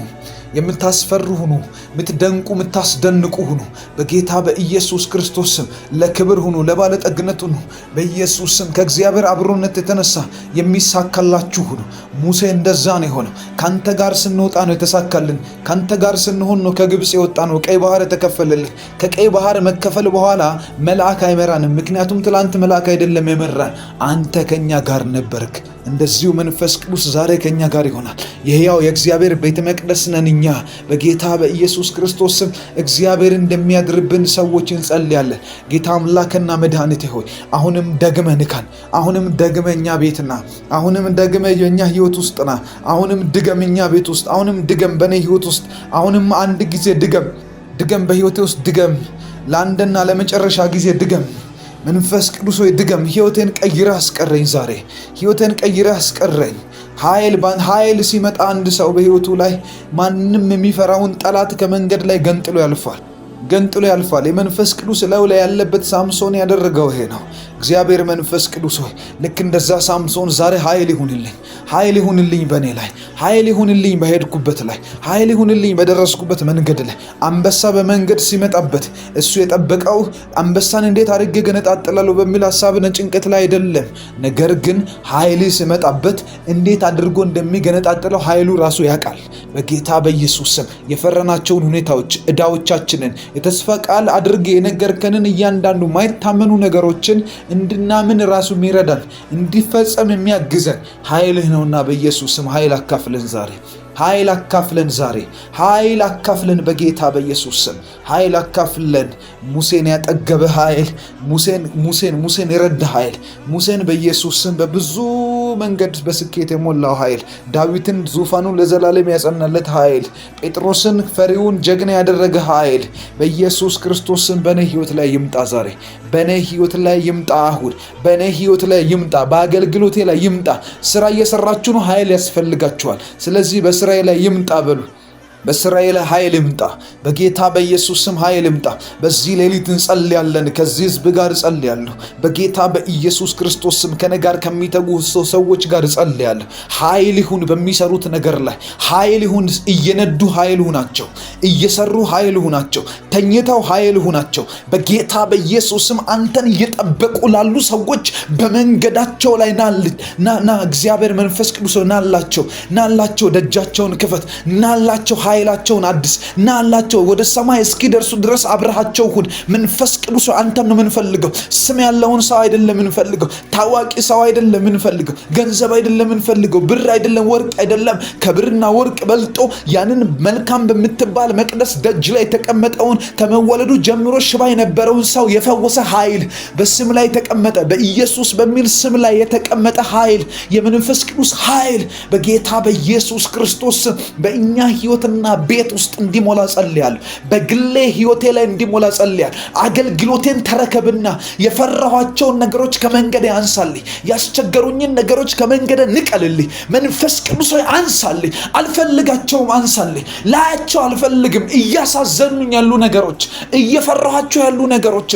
Speaker 2: የምታስፈሩ ሁኑ። የምትደንቁ የምታስደንቁ ሁኑ። በጌታ በኢየሱስ ክርስቶስ ስም ለክብር ሁኑ፣ ለባለጠግነት ሁኑ። በኢየሱስ ስም ከእግዚአብሔር አብሮነት የተነሳ የሚሳካላችሁ ሁኑ። ሙሴ እንደዛ ነው የሆነው። ካንተ ጋር ስንወጣ ነው የተሳካልን። ካንተ ጋር ስንሆን ነው ከግብፅ የወጣ ነው ቀይ ባህር የተከፈለልን። ከቀይ ባህር መከፈል በኋላ መልአክ አይመራንም። ምክንያቱም ትላንት መልአክ አይደለም የመራን፣ አንተ ከኛ ጋር ነበርክ። እንደዚሁ መንፈስ ቅዱስ ዛሬ ከኛ ጋር ይሆናል። የሕያው የእግዚአብሔር ቤተ መቅደስ ነን እኛ። በጌታ በኢየሱስ ክርስቶስ ስም እግዚአብሔር እንደሚያድርብን ሰዎች እንጸልያለን። ጌታ አምላክና መድኃኒቴ ሆይ አሁንም ደግመ ንካን። አሁንም ደግመ እኛ ቤትና አሁንም ደግመ የኛ ህይወት ውስጥና አሁንም ድገም እኛ ቤት ውስጥ አሁንም ድገም በኔ ህይወት ውስጥ አሁንም አንድ ጊዜ ድገም በህይወቴ ውስጥ ድገም። ለአንድና ለመጨረሻ ጊዜ ድገም። መንፈስ ቅዱስ ሆይ ድገም። ህይወቴን ቀይረህ አስቀረኝ። ዛሬ ህይወቴን ቀይረህ አስቀረኝ። ኃይል ሲመጣ አንድ ሰው በህይወቱ ላይ ማንም የሚፈራውን ጠላት ከመንገድ ላይ ገንጥሎ ያልፋል። የመንፈስ ቅዱስ ላይ ያለበት ሳምሶን ያደረገው ይሄ ነው። እግዚአብሔር መንፈስ ቅዱስ ሆይ ልክ እንደዛ ሳምሶን ዛሬ ኃይል ይሁንልኝ በእኔ ላይ፣ ኃይል ይሁንልኝ በሄድኩበት ላይ፣ ኃይል ይሁንልኝ በደረስኩበት መንገድ ላይ። አንበሳ በመንገድ ሲመጣበት እሱ የጠበቀው አንበሳን እንዴት አድርጌ ገነጣጥላለሁ በሚል ሐሳብና ጭንቀት ላይ አይደለም። ነገር ግን ኃይል ሲመጣበት እንዴት አድርጎ እንደሚገነጣጥለው ኃይሉ ራሱ ያውቃል። በጌታ በኢየሱስ ስም የፈረናቸውን ሁኔታዎች፣ ዕዳዎቻችንን የተስፋ ቃል አድርጌ የነገርከንን እያንዳንዱ ማይታመኑ ነገሮችን እንድናምን ራሱ የሚረዳን እንዲፈጸም የሚያግዘን ኃይልህ ነውና በኢየሱስ ስም ኃይል አካፍለን ዛሬ። ኃይል አካፍለን በጌታ በኢየሱስ ስም ኃይል አካፍለን። ሙሴን ያጠገበ ኃይል፣ ሙሴን የረዳ ኃይል፣ ሙሴን በኢየሱስ ስም በብዙ መንገድ በስኬት የሞላው ኃይል፣ ዳዊትን ዙፋኑን ለዘላለም ያጸናለት ኃይል፣ ጴጥሮስን ፈሪውን ጀግና ያደረገ ኃይል በኢየሱስ ክርስቶስ ስም በኔ ህይወት ላይ ይምጣ ዛሬ። በኔ ህይወት ላይ ይምጣ አሁን። በኔ ህይወት ላይ ይምጣ። በአገልግሎቴ ላይ ይምጣ። ስራ እየሰራችሁ ነው፣ ኃይል ያስፈልጋችኋል። ስለዚህ በስራዬ ላይ ይምጣ በሉ። በስራዬ ላይ ኃይል ይምጣ። በጌታ በኢየሱስ ስም ኃይል ይምጣ። በዚህ ሌሊት እንጸልያለን። ከዚህ ህዝብ ጋር እጸልያለሁ። በጌታ በኢየሱስ ክርስቶስ ስም ከኔ ጋር ከሚተጉ ሰዎች ጋር እጸልያለሁ። ኃይል ይሁን በሚሰሩት ነገር ላይ ኃይል ይሁን። እየነዱ ኃይል ይሁናቸው፣ እየሰሩ ኃይል ይሁናቸው፣ ተኝተው ኃይል ይሁናቸው። በጌታ በኢየሱስ ስም አንተን እየጠበቁ ላሉ ሰዎች በመንገዳቸው ላይ ና እግዚአብሔር መንፈስ ቅዱስ ናላቸው። ደጃቸውን ክፈት። ናላቸው ኃይላቸውን አድስ። ናላቸው ወደ ሰማይ እስኪደርሱ ድረስ አብረሃቸው ሁን። መንፈስ ቅዱስ አንተን ነው የምንፈልገው። ስም ያለውን ሰው አይደለም የምንፈልገው። ታዋቂ ሰው አይደለም የምንፈልገው። ገንዘብ አይደለም የምንፈልገው። ብር አይደለም፣ ወርቅ አይደለም። ከብርና ወርቅ በልጦ ያንን መልካም በምትባል መቅደስ ደጅ ላይ የተቀመጠውን ከመወለዱ ጀምሮ ሽባ የነበረውን ሰው የፈወሰ ኃይል በስም ላይ ተቀመጠ። በኢየሱስ በሚል ስም ላይ የተቀመጠ ኃይል፣ የመንፈስ ቅዱስ ኃይል በጌታ በኢየሱስ ክርስቶስ በእኛ ህይወትና ቤት ውስጥ እንዲሞላ ጸልያለሁ። በግሌ ህይወቴ ላይ እንዲሞላ ጸልያለሁ። አገልግሎቴን ተረከብና የፈራኋቸውን ነገሮች ከመንገዴ አንሳልኝ። ያስቸገሩኝን ነገሮች ከመንገዴ ንቀልልኝ። መንፈስ ቅዱስ ሆይ አንሳልኝ። አልፈልጋቸውም፣ አንሳልኝ። ላያቸው አልፈልግም። እያሳዘኑኝ ያሉ ነገሮች፣ እየፈራኋቸው ያሉ ነገሮች፣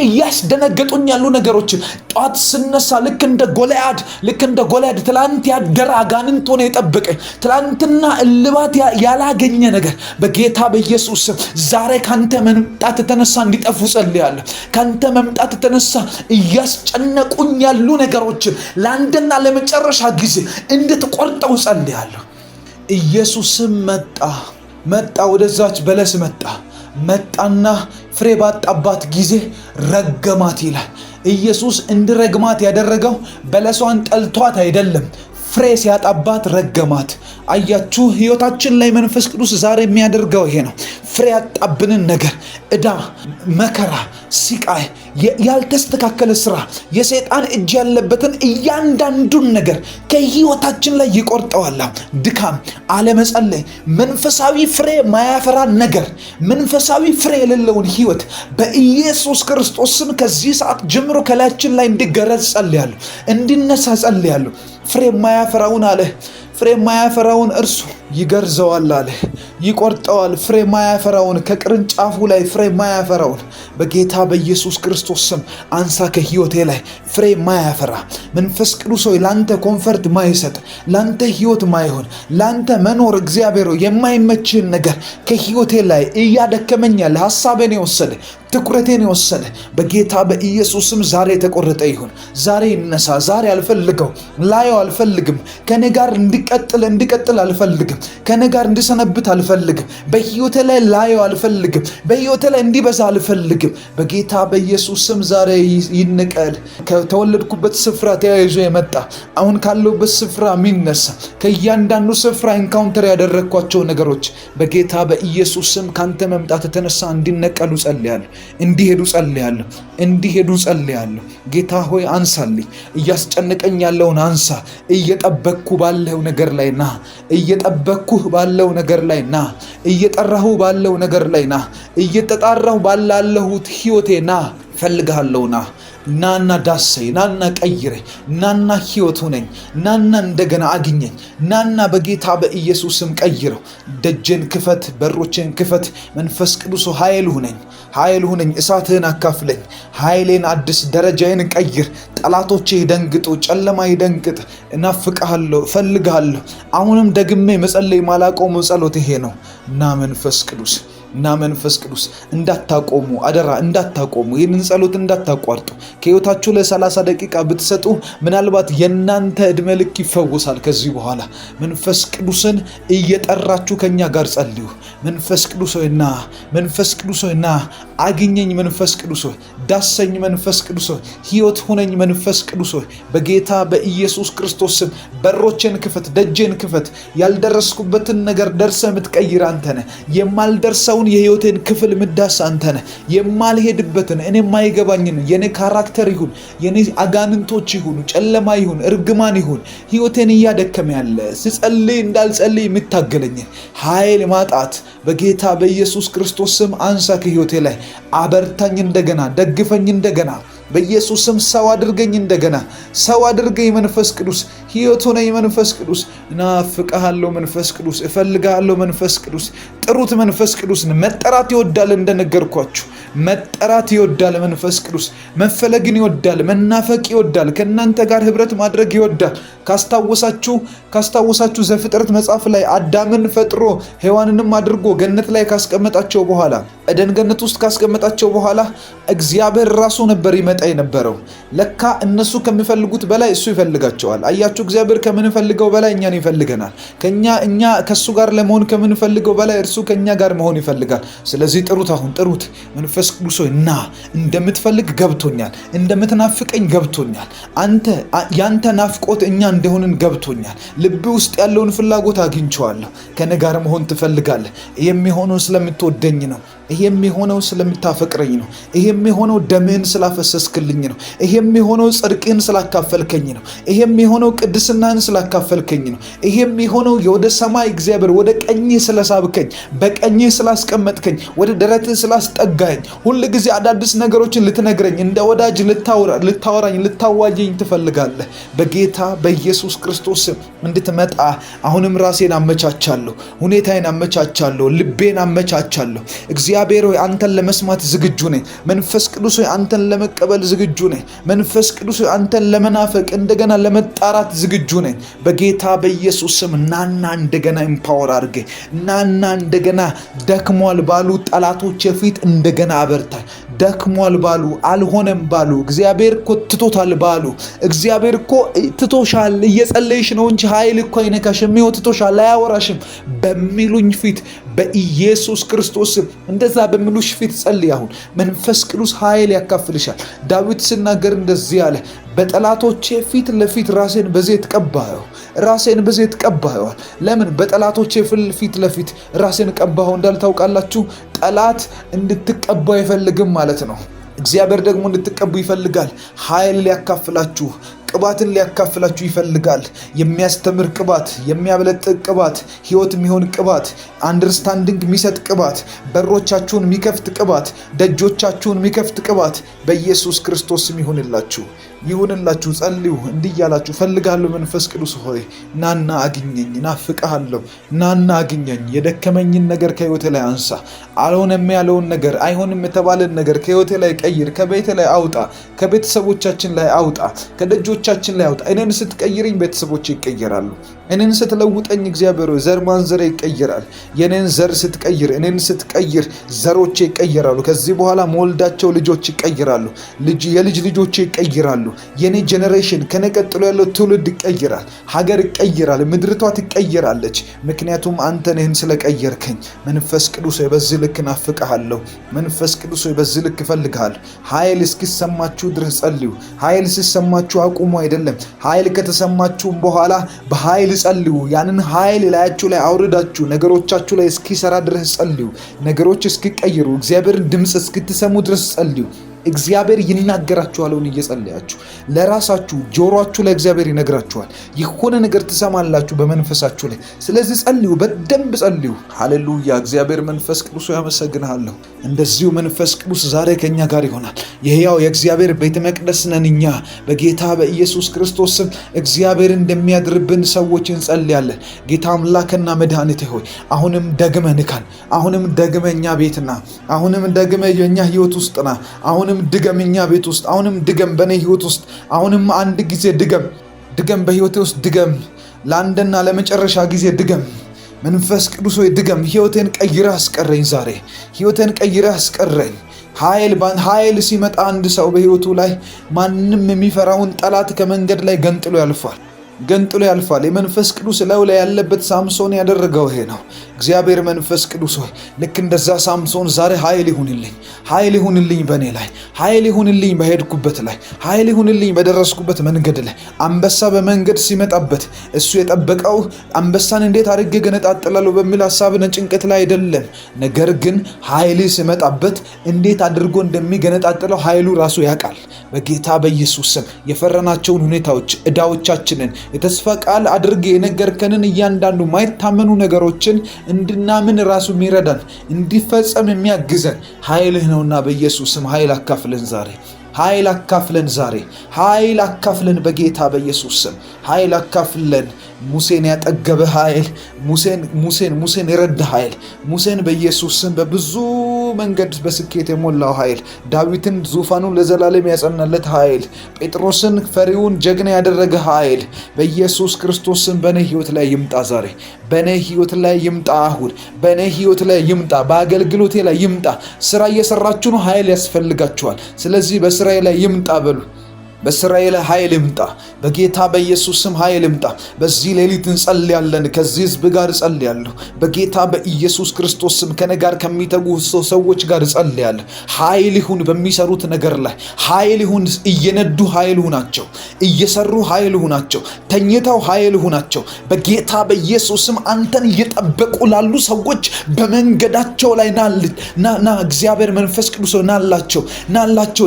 Speaker 2: እያስደነገጡኝ ያሉ ነገሮች ጧት ስነሳ ልክ እንደ ጎልያድ ትላንት ያደረ አጋንንት ሆነ የጠበቀኝ ትላንትና እልባት ያላገኘ ነገር በጌታ በኢየሱስ ስም ዛሬ ካንተ መምጣት ተነሳ እንዲጠፉ ጸልያለሁ። ካንተ መምጣት ተነሳ እያስጨነቁኝ ያሉ ነገሮችን ለአንድና ለመጨረሻ ጊዜ እንድትቆርጠው ጸልያለሁ። ኢየሱስም መጣ ወደዛች በለስ መጣና ፍሬ ባጣባት ጊዜ ረገማት ይላል። ኢየሱስ እንዲረግማት ያደረገው በለሷን ጠልቷት አይደለም፣ ፍሬ ሲያጣባት ረገማት። አያችሁ፣ ህይወታችን ላይ መንፈስ ቅዱስ ዛሬ የሚያደርገው ይሄ ነው። ፍሬ ያጣብንን ነገር፣ ዕዳ፣ መከራ፣ ሲቃይ፣ ያልተስተካከለ ስራ፣ የሰይጣን እጅ ያለበትን እያንዳንዱን ነገር ከህይወታችን ላይ ይቆርጠዋል። ድካም፣ አለመጸለይ፣ መንፈሳዊ ፍሬ ማያፈራ ነገር፣ መንፈሳዊ ፍሬ የሌለውን ህይወት በኢየሱስ ክርስቶስ ስም ከዚህ ሰዓት ጀምሮ ከላያችን ላይ እንዲገረዝ ጸልያለሁ፣ እንዲነሳ ጸልያለሁ። ፍሬ ማያፈራውን ፍሬ ማያፈራውን እርሱ ይገርዘዋል አለ፣ ይቆርጠዋል። ፍሬ ማያፈራውን ከቅርንጫፉ ላይ ፍሬ ማያፈራውን በጌታ በኢየሱስ ክርስቶስ ስም አንሳ ከህይወቴ ላይ ፍሬ ማያፈራ መንፈስ ቅዱስ ሆይ ላንተ ኮንፈርት ማይሰጥ ላንተ ህይወት ማይሆን ላንተ መኖር እግዚአብሔር የማይመችህን ነገር ከህይወቴ ላይ እያደከመኝ ያለ ሐሳቤን የወሰደ ትኩረቴን የወሰደ በጌታ በኢየሱስ ስም ዛሬ ተቆረጠ ይሁን። ዛሬ ይነሳ። ዛሬ አልፈልገው ላየው አልፈልግም። ከኔ ጋር እንዲቀጥል አልፈልግም። ከኔ ጋር እንዲሰነብት አልፈልግም። በህይወቴ ላይ ላየው አልፈልግም። በህይወቴ ላይ እንዲበዛ አልፈልግም። በጌታ በኢየሱስ ስም ዛሬ ይንቀል። ከተወለድኩበት ስፍራ ተያይዞ የመጣ አሁን ካለውበት ስፍራ የሚነሳ ከእያንዳንዱ ስፍራ ኢንካውንተር ያደረግኳቸው ነገሮች በጌታ በኢየሱስ ስም ካንተ መምጣት የተነሳ እንዲነቀሉ ጸልያለሁ። እንዲሄዱ ጸልያለሁ። ጌታ ሆይ አንሳልኝ። እያስጨነቀኝ ያለውን አንሳ። እየጠበቅኩ ባለው ነገር ላይ ና። እየጠበቅኩህ ባለው ነገር ላይ ና። እየጠራሁ ባለው ነገር ላይ ና። እየተጣራሁ ባላለሁት ህይወቴ ና። ፈልግሃለሁ ና። ናና ዳሰኝ፣ ናና ቀይረኝ፣ ናና ህይወት ሁነኝ፣ ናና እንደገና አግኘኝ፣ ናና በጌታ በኢየሱስም ቀይረው። ደጀን ክፈት፣ በሮችን ክፈት። መንፈስ ቅዱስ ኃይል ሁነኝ፣ እሳትህን አካፍለኝ፣ ኃይሌን አድስ፣ ደረጃዬን ቀይር። ጠላቶቼ ይደንግጡ፣ ጨለማ ይደንግጥ። እናፍቅሃለሁ፣ እፈልግሃለሁ። አሁንም ደግሜ መጸለይ ማላቆም ጸሎት ይሄ ነው። እና መንፈስ ቅዱስ እንዳታቆሙ፣ አደራ እንዳታቆሙ፣ ይህንን ጸሎት እንዳታቋርጡ። ከህይወታችሁ ለ30 ደቂቃ ብትሰጡ ምናልባት የናንተ እድሜ ልክ ይፈወሳል። ከዚህ በኋላ መንፈስ ቅዱስን እየጠራችሁ ከኛ ጋር ጸልዩ። መንፈስ ቅዱስ ሆይና፣ መንፈስ ቅዱስ ሆይና፣ አግኘኝ። መንፈስ ቅዱስ ሆይ ዳሰኝ። መንፈስ ቅዱስ ሆይ ህይወት ሁነኝ። መንፈስ ቅዱስ ሆይ በጌታ በኢየሱስ ክርስቶስ ስም በሮችን ክፈት፣ ደጀን ክፈት። ያልደረስኩበትን ነገር ደርሰህ የምትቀይር አንተ ነህ። የማልደርሰው የህይወቴን ክፍል ምዳስ አንተ ነህ። የማልሄድበትን እኔ የማይገባኝን የኔ ካራክተር ይሁን የኔ አጋንንቶች ይሁን ጨለማ ይሁን እርግማን ይሁን ህይወቴን እያደከመ ያለ ስጸልይ እንዳልጸልይ የምታገለኝ ኃይል ማጣት በጌታ በኢየሱስ ክርስቶስ ስም አንሳ ከህይወቴ ላይ። አበርታኝ እንደገና፣ ደግፈኝ እንደገና በኢየሱስ ስም። ሰው አድርገኝ እንደገና፣ ሰው አድርገኝ መንፈስ ቅዱስ። ህይወት ሆነኝ መንፈስ ቅዱስ። እናፍቅሃለሁ መንፈስ ቅዱስ፣ እፈልግሃለሁ መንፈስ ቅዱስ። ጥሩት መንፈስ ቅዱስ። መጠራት ይወዳል፣ እንደነገርኳችሁ መጠራት ይወዳል መንፈስ ቅዱስ። መፈለግን ይወዳል፣ መናፈቅ ይወዳል፣ ከእናንተ ጋር ህብረት ማድረግ ይወዳል። ካስታወሳችሁ ዘፍጥረት መጽሐፍ ላይ አዳምን ፈጥሮ ሔዋንንም አድርጎ ገነት ላይ ካስቀመጣቸው በኋላ ኤደን ገነት ውስጥ ካስቀመጣቸው በኋላ እግዚአብሔር ራሱ ነበር ይመጣ የነበረው። ለካ እነሱ ከሚፈልጉት በላይ እሱ ይፈልጋቸዋል። አያችሁ፣ እግዚአብሔር ከምንፈልገው በላይ እኛን ይፈልገናል። እኛ ከሱ ጋር ለመሆን ከምንፈልገው በላይ እርሱ ከኛ ጋር መሆን ይፈልጋል። ስለዚህ ጥሩት፣ አሁን ጥሩት። መንፈስ ቅዱስ ሆይ ና። እንደምትፈልግ ገብቶኛል፣ እንደምትናፍቀኝ ገብቶኛል። ያንተ ናፍቆት እኛ እንደሆንን ገብቶኛል። ልብ ውስጥ ያለውን ፍላጎት አግኝቼዋለሁ። ከኔ ጋር መሆን ትፈልጋለህ። የሚሆነው ስለምትወደኝ ነው። ይሄ የሚሆነው ስለምታፈቅረኝ ነው። ይሄ የሚሆነው ደምህን ስላፈሰስክልኝ ነው። ይሄ የሚሆነው ጽድቅህን ስላካፈልከኝ ነው። ይሄ የሚሆነው ቅድስናህን ስላካፈልከኝ ነው። ይሄ የሚሆነው ወደ ሰማይ እግዚአብሔር ወደ ቀኝህ ስለሳብከኝ፣ በቀኝህ ስላስቀመጥከኝ፣ ወደ ደረትህ ስላስጠጋኝ፣ ሁል ጊዜ አዳዲስ ነገሮችን ልትነግረኝ፣ እንደ ወዳጅ ልታወራኝ፣ ልታዋየኝ ትፈልጋለህ። በጌታ በኢየሱስ ክርስቶስ እንድትመጣ አሁንም ራሴን አመቻቻለሁ፣ ሁኔታዬን አመቻቻለሁ፣ ልቤን አመቻቻለሁ። እግዚአብሔር ሆይ አንተን ለመስማት ዝግጁ ነኝ። መንፈስ ቅዱስ ሆይ አንተን ለመቀበል ዝግጁ ነኝ። መንፈስ ቅዱስ ሆይ አንተን ለመናፈቅ እንደገና ለመጣራት ዝግጁ ነኝ። በጌታ በኢየሱስ ስም ናና እንደገና ኢምፓወር አድርገኝ። ናና እንደገና ደክሟል ባሉ ጠላቶች ፊት እንደገና አበርታኝ። ደክሟል ባሉ፣ አልሆነም ባሉ፣ እግዚአብሔር እኮ ትቶታል ባሉ፣ እግዚአብሔር እኮ ትቶሻል እየጸለይሽ ነው እንጂ ኃይል እኮ አይነካሽም፣ ይኸው ትቶሻል አያወራሽም በሚሉኝ ፊት በኢየሱስ ክርስቶስ እንደዛ በሚሉሽ ፊት ጸልይ። አሁን መንፈስ ቅዱስ ኃይል ያካፍልሻል። ዳዊት ሲናገር እንደዚህ አለ፣ በጠላቶቼ ፊት ለፊት ራሴን በዘይት ቀባኸው። ለምን በጠላቶቼ ፊት ለፊት ራሴን ቀባኸው እንዳልታውቃላችሁ? ጠላት እንድትቀባ አይፈልግም ማለት ነው። እግዚአብሔር ደግሞ እንድትቀቡ ይፈልጋል። ኃይል ሊያካፍላችሁ፣ ቅባትን ሊያካፍላችሁ ይፈልጋል። የሚያስተምር ቅባት፣ የሚያበለጥቅ ቅባት፣ ሕይወት የሚሆን ቅባት፣ አንደርስታንዲንግ የሚሰጥ ቅባት፣ በሮቻችሁን የሚከፍት ቅባት፣ ደጆቻችሁን የሚከፍት ቅባት በኢየሱስ ክርስቶስ ስም ይሁንላችሁ። ጸልዩ። እንዲህ ያላችሁ ፈልጋለሁ መንፈስ ቅዱስ ሆይ ናና አግኘኝ፣ ናፍቅሃለሁ፣ ናና አግኘኝ። የደከመኝን ነገር ከሕይወቴ ላይ አንሳ። አልሆነም ያለውን ነገር፣ አይሆንም የተባለን ነገር ከሕይወቴ ላይ ቀይር። ከቤቴ ላይ አውጣ፣ ከቤተሰቦቻችን ላይ አውጣ፣ ከደጆቻችን ላይ አውጣ። እኔን ስትቀይረኝ ቤተሰቦቼ ይቀየራሉ። እኔን ስትለውጠኝ እግዚአብሔር ሆይ ዘር ማንዘሬ ይቀየራል። የኔን ዘር ስትቀይር፣ እኔን ስትቀይር ዘሮቼ ይቀየራሉ። ከዚህ በኋላ መወልዳቸው ልጆች ይቀየራሉ። የልጅ ልጆቼ ይቀየራሉ። የኔ ጄኔሬሽን ከኔ ቀጥሎ ያለው ትውልድ ይቀየራል። ሀገር ይቀየራል። ምድርቷ ትቀየራለች። ምክንያቱም አንተ ነህን ስለቀየርከኝ። መንፈስ ቅዱስ ሆይ በዚህ ልክ ናፍቅሃለሁ። መንፈስ ቅዱስ ሆይ በዚህ ልክ እፈልግሃለሁ። ኃይል እስኪሰማችሁ ድረስ ጸልዩ። ኃይል ሲሰማችሁ አቁሙ አይደለም። ኃይል ከተሰማችሁም በኋላ በኃይል ጸልዩ። ያንን ኃይል ላያችሁ ላይ አውርዳችሁ ነገሮቻችሁ ላይ እስኪሰራ ድረስ ጸልዩ። ነገሮች እስኪቀየሩ እግዚአብሔርን ድምፅ እስክትሰሙ ድረስ ጸልዩ። እግዚአብሔር ይናገራችኋል። እየጸለያችሁ ለራሳችሁ ጆሮአችሁ ላይ እግዚአብሔር ይነግራችኋል። የሆነ ነገር ትሰማላችሁ በመንፈሳችሁ ላይ። ስለዚህ ጸልዩ፣ በደንብ ጸልዩ። ሃሌሉያ። እግዚአብሔር መንፈስ ቅዱስ ያመሰግናለሁ። እንደዚሁ መንፈስ ቅዱስ ዛሬ ከኛ ጋር ይሆናል። የሕያው የእግዚአብሔር ቤተ መቅደስ ነን እኛ። በጌታ በኢየሱስ ክርስቶስ ስም እግዚአብሔር እንደሚያድርብን ሰዎች እንጸልያለን። ጌታ አምላክና መድኃኒቴ ሆይ አሁንም ደግመ ንካን። አሁንም ደግመ እኛ ቤትና አሁንም ደግመ የኛ ሕይወት ውስጥና አሁንም ድገምኛ ቤት ውስጥ አሁንም ድገም በኔ ሕይወት ውስጥ አሁንም አንድ ጊዜ ድገም በሕይወቴ ውስጥ ድገም። ለአንድና ለመጨረሻ ጊዜ ድገም። መንፈስ ቅዱስ ሆይ ድገም። ሕይወቴን ቀይረህ አስቀረኝ። ዛሬ ሕይወቴን ቀይረህ አስቀረኝ። ኃይል ሲመጣ አንድ ሰው በሕይወቱ ላይ ማንም የሚፈራውን ጠላት ከመንገድ ላይ ገንጥሎ ያልፋል። የመንፈስ ቅዱስ ላይ ያለበት ሳምሶን ያደረገው ይሄ ነው። እግዚአብሔር መንፈስ ቅዱስ ሆይ ልክ እንደዛ ሳምሶን ዛሬ ኃይል ይሁንልኝ በእኔ ላይ፣ ኃይል ይሁንልኝ በሄድኩበት ላይ፣ ኃይል ይሁንልኝ በደረስኩበት መንገድ ላይ። አንበሳ በመንገድ ሲመጣበት እሱ የጠበቀው አንበሳን እንዴት አድርጌ ገነጣጥላለሁ በሚል ሐሳብና ጭንቀት ላይ አይደለም። ነገር ግን ኃይል ሲመጣበት እንዴት አድርጎ እንደሚገነጣጥለው ኃይሉ ራሱ ያውቃል። በጌታ በኢየሱስ ስም የፈረናቸውን ሁኔታዎች፣ ዕዳዎቻችንን የተስፋ ቃል አድርጌ የነገርከንን እያንዳንዱ ማይታመኑ ነገሮችን እንድናምን ራሱ የሚረዳን እንዲፈጸም የሚያግዘን ኃይልህ ነውና በኢየሱስ ስም ኃይል አካፍለን ዛሬ ኃይል አካፍለን በጌታ በኢየሱስ ስም ኃይል አካፍለን። ሙሴን ያጠገበ ኃይል፣ ሙሴን የረዳ ኃይል፣ ሙሴን በኢየሱስ ስም በብዙ መንገድ በስኬት የሞላው ኃይል፣ ዳዊትን ዙፋኑን ለዘላለም ያጸናለት ኃይል፣ ጴጥሮስን ፈሪውን ጀግና ያደረገ ኃይል በኢየሱስ ክርስቶስ ስም በኔ ሕይወት ላይ ይምጣ። ዛሬ በኔ ሕይወት ላይ ይምጣ። አሁን በኔ ሕይወት ላይ ይምጣ። በአገልግሎቴ ላይ ይምጣ። ስራ እየሰራችሁ ነው፣ ኃይል ያስፈልጋችኋል። ስለዚህ በስራዬ ላይ ይምጣ በሉ። በስራዬ ላይ ኃይል ይምጣ። በጌታ በኢየሱስ ስም ኃይል ይምጣ። በዚህ ሌሊት እንጸልያለን። ከዚህ ህዝብ ጋር እጸልያለሁ። በጌታ በኢየሱስ ክርስቶስ ስም ከኔ ጋር ከሚተጉ ሰዎች ጋር እጸልያለሁ። ኃይል ይሁን በሚሰሩት ነገር ላይ ኃይል ይሁን። እየነዱ ኃይል ይሁናቸው፣ እየሰሩ ኃይል ይሁናቸው፣ ተኝተው ኃይል ይሁናቸው። በጌታ በኢየሱስ ስም አንተን እየጠበቁ ላሉ ሰዎች በመንገዳቸው ላይ ና እግዚአብሔር መንፈስ ቅዱስ ናላቸው።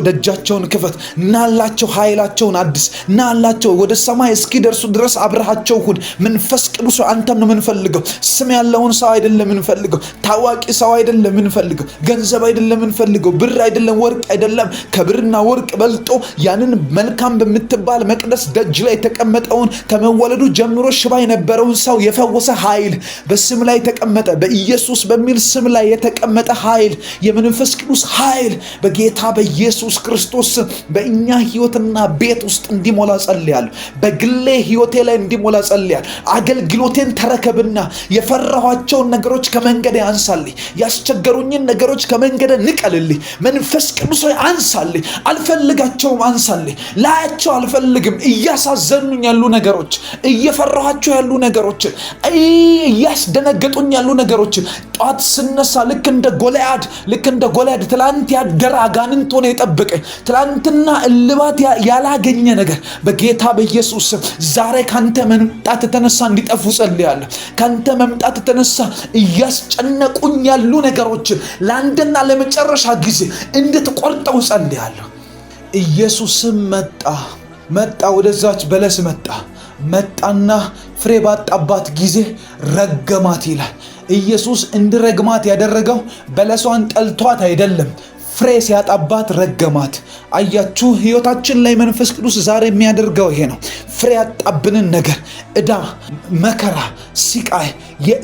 Speaker 2: ደጃቸውን ክፈት። ናላቸው ኃይላቸውን አድስ። ናላቸው ወደ ሰማይ እስኪደርሱ ድረስ አብረሃቸው ሁን። መንፈስ ቅዱስ አንተን ነው የምንፈልገው። ስም ያለውን ሰው አይደለም የምንፈልገው። ታዋቂ ሰው አይደለም የምንፈልገው። ገንዘብ አይደለም የምንፈልገው። ብር አይደለም፣ ወርቅ አይደለም። ከብርና ወርቅ በልጦ ያንን መልካም በምትባል መቅደስ ደጅ ላይ የተቀመጠውን ከመወለዱ ጀምሮ ሽባ የነበረውን ሰው የፈወሰ ኃይል በስም ላይ ተቀመጠ። በኢየሱስ በሚል ስም ላይ የተቀመጠ ኃይል፣ የመንፈስ ቅዱስ ኃይል በጌታ በኢየሱስ ክርስቶስ በእኛ ሕይወትና ቤት ውስጥ እንዲሞላ ጸልያለሁ። በግሌ ሕይወቴ ላይ እንዲሞላ ጸልያለሁ። አገልግሎቴን ተረከብና የፈራኋቸውን ነገሮች ከመንገዴ አንሳልኝ። ያስቸገሩኝን ነገሮች ከመንገዴ ንቀልልኝ። መንፈስ ቅዱስ ሆይ አንሳልኝ። አልፈልጋቸውም፣ አንሳልኝ። ላያቸው አልፈልግም። እያሳዘኑኝ ያሉ ነገሮች፣ እየፈራኋቸው ያሉ ነገሮች፣ እያስደነገጡኝ ያሉ ነገሮች ጧት ስነሳ ልክ እንደ ጎልያድ ትላንት ያደረ አጋንንት ሆነ የጠበቀኝ ትላንትና እልባት ያላገኘ ነገር በጌታ በኢየሱስ ዛሬ ካንተ መምጣት ተነሳ እንዲጠፉ ጸልያለሁ። ካንተ መምጣት ተነሳ እያስጨነቁኝ ያሉ ነገሮችን ለአንድና ለመጨረሻ ጊዜ እንድትቆርጠው ጸልያለሁ። ኢየሱስም መጣ። መጣ፣ ወደዛች በለስ መጣና ፍሬ ባጣባት ጊዜ ረገማት ይላል። ኢየሱስ እንዲረግማት ያደረገው በለሷን ጠልቷት አይደለም፣ ፍሬ ሲያጣባት ረገማት። አያችሁ፣ ሕይወታችን ላይ መንፈስ ቅዱስ ዛሬ የሚያደርገው ይሄ ነው። ፍሬ ያጣብንን ነገር፣ ዕዳ፣ መከራ፣ ሲቃይ፣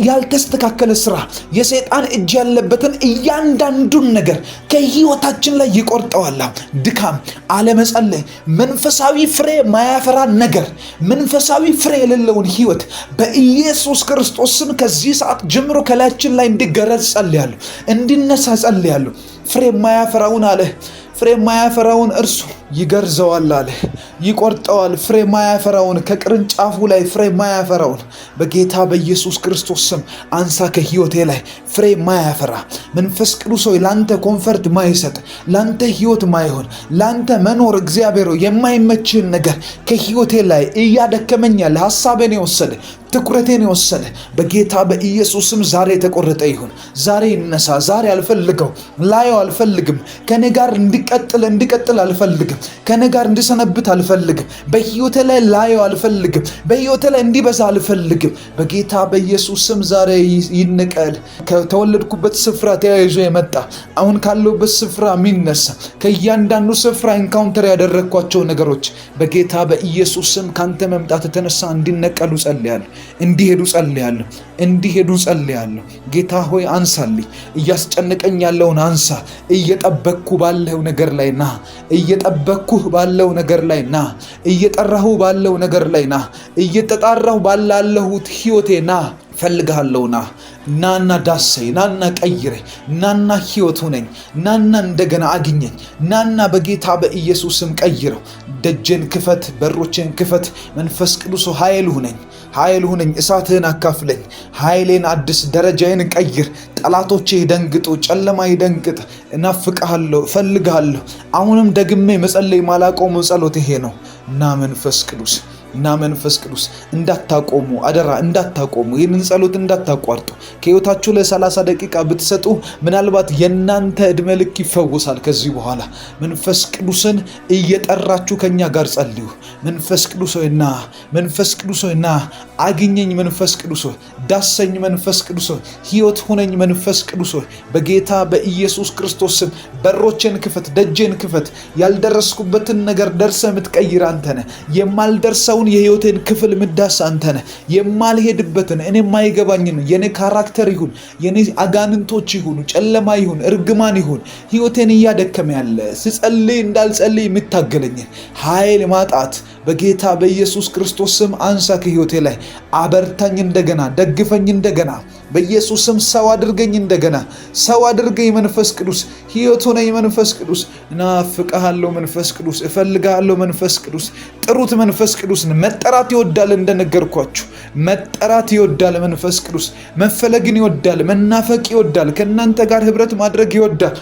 Speaker 2: ያልተስተካከለ ስራ፣ የሰይጣን እጅ ያለበትን እያንዳንዱን ነገር ከሕይወታችን ላይ ይቆርጠዋል። ድካም፣ አለመጸለይ፣ መንፈሳዊ ፍሬ ማያፈራ ነገር፣ መንፈሳዊ ፍሬ የሌለውን ሕይወት በኢየሱስ ክርስቶስ ስም ከዚህ ሰዓት ጀምሮ ከላያችን ላይ እንዲገረዝ ጸልያለሁ፣ እንዲነሳ ጸልያለሁ። ፍሬ ማያፈራውን አለ፣ ፍሬ ማያፈራውን እርሱ ይገርዘዋል አለ፣ ይቆርጠዋል። ፍሬ ማያፈራውን ከቅርንጫፉ ላይ ፍሬ ማያፈራውን በጌታ በኢየሱስ ክርስቶስ ስም አንሳ ከሕይወቴ ላይ ፍሬ ማያፈራ መንፈስ ቅዱስ ሆይ ላንተ ኮንፈርት ማይሰጥ፣ ላንተ ሕይወት ማይሆን፣ ላንተ መኖር እግዚአብሔር የማይመችህን ነገር ከሕይወቴ ላይ እያደከመኝ ያለ ሐሳቤን የወሰደ ትኩረቴን የወሰደ በጌታ በኢየሱስ ስም ዛሬ ተቆረጠ ይሁን። ዛሬ ይነሳ። ዛሬ አልፈልገው፣ ላየው አልፈልግም። ከኔ ጋር እንዲቀጥል አልፈልግም። ከኔ ጋር እንዲሰነብት አልፈልግም። በሕይወቴ ላይ ላየው አልፈልግም። በሕይወቴ ላይ እንዲበዛ አልፈልግም። በጌታ በኢየሱስ ስም ዛሬ ይንቀል። ከተወለድኩበት ስፍራ ተያይዞ የመጣ አሁን ካለውበት ስፍራ የሚነሳ ከእያንዳንዱ ስፍራ ኢንካውንተር ያደረግኳቸው ነገሮች በጌታ በኢየሱስ ስም ካንተ መምጣት የተነሳ እንዲነቀሉ ጸልያለሁ፣ እንዲሄዱ ጸልያለሁ። ጌታ ሆይ አንሳልኝ። እያስጨነቀኝ ያለውን አንሳ። እየጠበቅኩ ባለው ነገር ላይ ና። እየጠበቅኩህ ባለው ነገር ላይ ና። እየጠራሁ ባለው ነገር ላይ ና። እየተጣራሁ ባላለሁት ሕይወቴ ና። ፈልግሃለሁ ና። ናና ዳሰኝ፣ ናና ቀይረኝ፣ ናና ሕይወት ሁነኝ፣ ናና እንደገና አግኘኝ፣ ናና በጌታ በኢየሱስም ቀይረው። ደጀን ክፈት፣ በሮችን ክፈት። መንፈስ ቅዱስ ኃይል ሁነኝ፣ እሳትህን አካፍለኝ፣ ኃይሌን አድስ፣ ደረጃዬን ቀይር። ጠላቶቼ ይደንግጡ፣ ጨለማ ይደንግጥ። እናፍቅሃለሁ፣ እፈልግሃለሁ። አሁንም ደግሜ መጸለይ ማላቆመው ጸሎት ይሄ ነው። እና መንፈስ ቅዱስ እንዳታቆሙ፣ አደራ እንዳታቆሙ፣ ይህንን ጸሎት እንዳታቋርጡ። ከሕይወታችሁ ለ30 ደቂቃ ብትሰጡ ምናልባት የእናንተ ዕድሜ ልክ ይፈወሳል። ከዚህ በኋላ መንፈስ ቅዱስን እየጠራችሁ ከኛ ጋር ጸልዩ። መንፈስ ቅዱስ ሆይ ና፣ መንፈስ ቅዱስ ሆይ ና፣ አግኘኝ። መንፈስ ቅዱስ ሆይ ዳሰኝ። መንፈስ ቅዱስ ሆይ ሕይወት ሁነኝ። መንፈስ ቅዱስ ሆይ በጌታ በኢየሱስ ክርስቶስ ስም በሮችን ክፈት፣ ደጄን ክፈት። ያልደረስኩበትን ነገር ደርሰ የምትቀይር አንተ ነህ። የማልደርሰው የሕይወቴን ክፍል ምዳስ አንተ ነህ። የማልሄድበትን እኔ የማይገባኝን የኔ ካራክተር ይሁን፣ የኔ አጋንንቶች ይሁኑ፣ ጨለማ ይሁን፣ እርግማን ይሁን ሕይወቴን እያደከመ ያለ ስጸልይ እንዳልጸልይ የምታገለኝ ኃይል ማጣት በጌታ በኢየሱስ ክርስቶስ ስም አንሳ ከሕይወቴ ላይ። አበርታኝ እንደገና፣ ደግፈኝ እንደገና በኢየሱስ ስም። ሰው አድርገኝ እንደገና፣ ሰው አድርገኝ መንፈስ ቅዱስ። ሕይወት ሆነኝ መንፈስ ቅዱስ። እናፍቅሃለሁ መንፈስ ቅዱስ፣ እፈልግሃለሁ መንፈስ ቅዱስ። ጥሩት መንፈስ ቅዱስ። መጠራት ይወዳል፣ እንደነገርኳችሁ መጠራት ይወዳል መንፈስ ቅዱስ። መፈለግን ይወዳል፣ መናፈቅ ይወዳል፣ ከእናንተ ጋር ህብረት ማድረግ ይወዳል።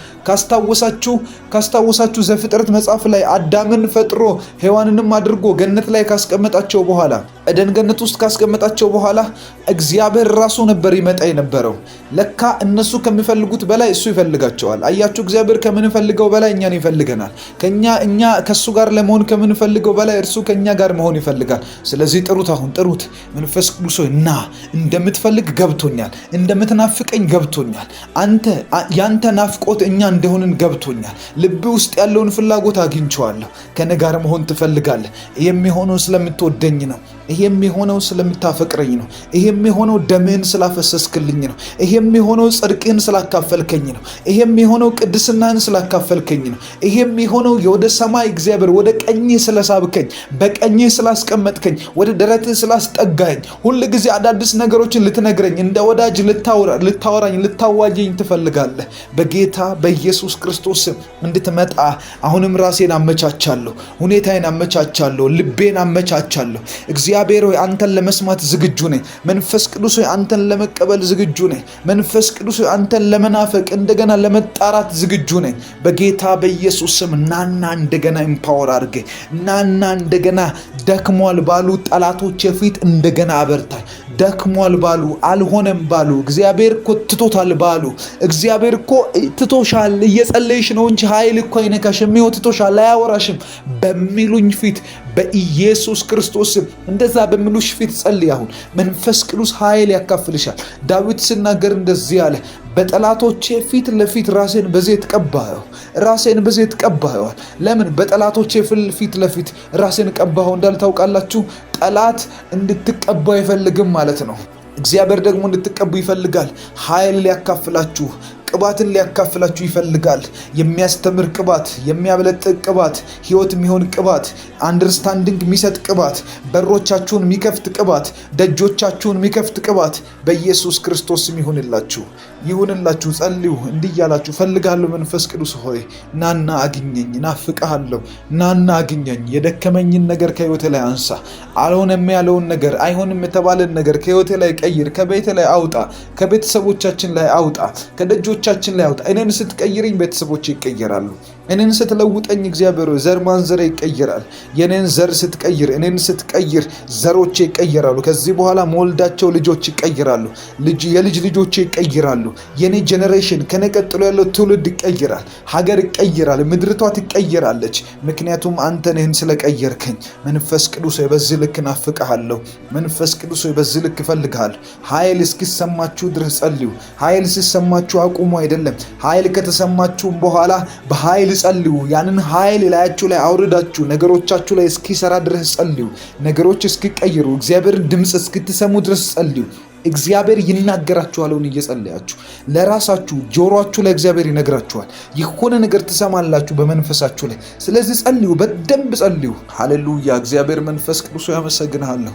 Speaker 2: ካስታወሳችሁ ዘፍጥረት መጽሐፍ ላይ አዳምን ፈጥሮ ሔዋንንም አድርጎ ገነት ላይ ካስቀመጣቸው በኋላ ኤደን ገነት ውስጥ ካስቀመጣቸው በኋላ እግዚአብሔር ራሱ ነበር ይመጣ የነበረው። ለካ እነሱ ከሚፈልጉት በላይ እሱ ይፈልጋቸዋል። አያችሁ፣ እግዚአብሔር ከምንፈልገው በላይ እኛን ይፈልገናል። እኛ ከሱ ጋር ለመሆን ከምንፈልገው በላይ እርሱ ከኛ ጋር መሆን ይፈልጋል። ስለዚህ ጥሩት፣ አሁን ጥሩት። መንፈስ ቅዱስ ሆይ ና። እንደምትፈልግ ገብቶኛል፣ እንደምትናፍቀኝ ገብቶኛል። ያንተ ናፍቆት እኛ እንደሆንን ገብቶኛል። ልብ ውስጥ ያለውን ፍላጎት አግኝቼዋለሁ። ከኔ ጋር መሆን ትፈልጋለህ። የሚሆነው ስለምትወደኝ ነው። ይሄ የሚሆነው ስለምታፈቅረኝ ነው። ይሄ የሚሆነው ደምህን ስላፈሰስክልኝ ነው። ይሄ የሚሆነው ጽድቅህን ስላካፈልከኝ ነው። ይሄ የሚሆነው ቅድስናህን ስላካፈልከኝ ነው። ይሄ የሚሆነው ወደ ሰማይ እግዚአብሔር ወደ ቀኝህ ስለሳብከኝ፣ በቀኝህ ስላስቀመጥከኝ፣ ወደ ደረትህ ስላስጠጋኝ፣ ሁል ጊዜ አዳዲስ ነገሮችን ልትነግረኝ፣ እንደ ወዳጅ ልታወራኝ፣ ልታዋየኝ ትፈልጋለህ። በጌታ በኢየሱስ ክርስቶስ እንድትመጣ አሁንም ራሴን አመቻቻለሁ፣ ሁኔታዬን አመቻቻለሁ፣ ልቤን አመቻቻለሁ። እግዚአብሔር ሆይ አንተን ለመስማት ዝግጁ ነኝ። መንፈስ ቅዱስ ሆይ አንተን ለመቀበል ዝግጁ ነኝ። መንፈስ ቅዱስ ሆይ አንተን ለመናፈቅ እንደገና ለመጣራት ዝግጁ ነኝ። በጌታ በኢየሱስ ስም ናና እንደገና ኢምፓወር አድርገኝ። ናና እንደገና ደክሟል ባሉ ጠላቶች ፊት እንደገና አበርታኝ። ደክሟል ባሉ፣ አልሆነም ባሉ፣ እግዚአብሔር እኮ ትቶታል ባሉ፣ እግዚአብሔር እኮ ትቶሻል እየጸለይሽ ነው እንጂ ኃይል እኮ አይነካሽም፣ ሕይወት ትቶሻል አያወራሽም በሚሉኝ ፊት በኢየሱስ ክርስቶስ እንደዛ በሚሉሽ ፊት ጸልይ። አሁን መንፈስ ቅዱስ ኃይል ያካፍልሻል። ዳዊት ሲናገር እንደዚህ አለ፣ በጠላቶቼ ፊት ለፊት ራሴን በዘይት ቀባኸው። ራሴን በዘይት ቀባኸዋል። ለምን በጠላቶቼ ፊት ለፊት ራሴን ቀባኸው እንዳል ታውቃላችሁ? ጠላት እንድትቀባ አይፈልግም ማለት ነው። እግዚአብሔር ደግሞ እንድትቀቡ ይፈልጋል። ኃይል ሊያካፍላችሁ፣ ቅባትን ሊያካፍላችሁ ይፈልጋል። የሚያስተምር ቅባት፣ የሚያበለጥቅ ቅባት፣ ህይወት የሚሆን ቅባት፣ አንደርስታንዲንግ የሚሰጥ ቅባት፣ በሮቻችሁን የሚከፍት ቅባት፣ ደጆቻችሁን የሚከፍት ቅባት በኢየሱስ ክርስቶስ ይሁንላችሁ። ጸልዩ እንዲህ እያላችሁ፣ ፈልጋለሁ መንፈስ ቅዱስ ሆይ ናና አግኘኝ፣ ናፍቅሃለሁ፣ ናና አግኘኝ። የደከመኝን ነገር ከህይወቴ ላይ አንሳ። አልሆነም ያለውን ነገር፣ አይሆንም የተባለን ነገር ከህይወቴ ላይ ቀይር። ከቤቴ ላይ አውጣ፣ ከቤተሰቦቻችን ላይ አውጣ፣ ከደጆቻችን ላይ አውጣ። እኔን ስትቀይረኝ ቤተሰቦቼ ይቀየራሉ። እኔን ስትለውጠኝ እግዚአብሔር ዘር ማንዘር ይቀየራል። የኔን ዘር ስትቀይር፣ እኔን ስትቀይር ዘሮቼ ይቀየራሉ። ከዚህ በኋላ ሞልዳቸው ልጆች ይቀየራሉ። የልጅ ልጆቼ ይቀየራሉ። የኔ ጄኔሬሽን ከኔ ቀጥሎ ያለው ትውልድ ይቀየራል። ሀገር ይቀየራል። ምድርቷ ትቀየራለች። ምክንያቱም አንተ ነህን ስለቀየርከኝ። መንፈስ ቅዱስ ሆይ በዚህ ልክ ናፍቅሃለሁ። መንፈስ ቅዱስ ሆይ በዚህ ልክ እፈልግሃለሁ። ኃይል እስኪሰማችሁ ድረስ ጸልዩ። ኃይል ሲሰማችሁ አቁሙ አይደለም። ኃይል ከተሰማችሁም በኋላ በኃይል ጸልዩ። ያንን ኃይል ላያችሁ ላይ አውርዳችሁ ነገሮቻችሁ ላይ እስኪሰራ ድረስ ጸልዩ። ነገሮች እስኪቀየሩ፣ እግዚአብሔርን ድምፅ እስክትሰሙ ድረስ ጸልዩ። እግዚአብሔር ይናገራችኋል። እየጸለያችሁ ለራሳችሁ ጆሮአችሁ ላይ እግዚአብሔር ይነግራችኋል። የሆነ ነገር ትሰማላችሁ በመንፈሳችሁ ላይ። ስለዚህ ጸልዩ፣ በደንብ ጸልዩ። ሃሌሉያ! እግዚአብሔር መንፈስ ቅዱስ ያመሰግናለሁ።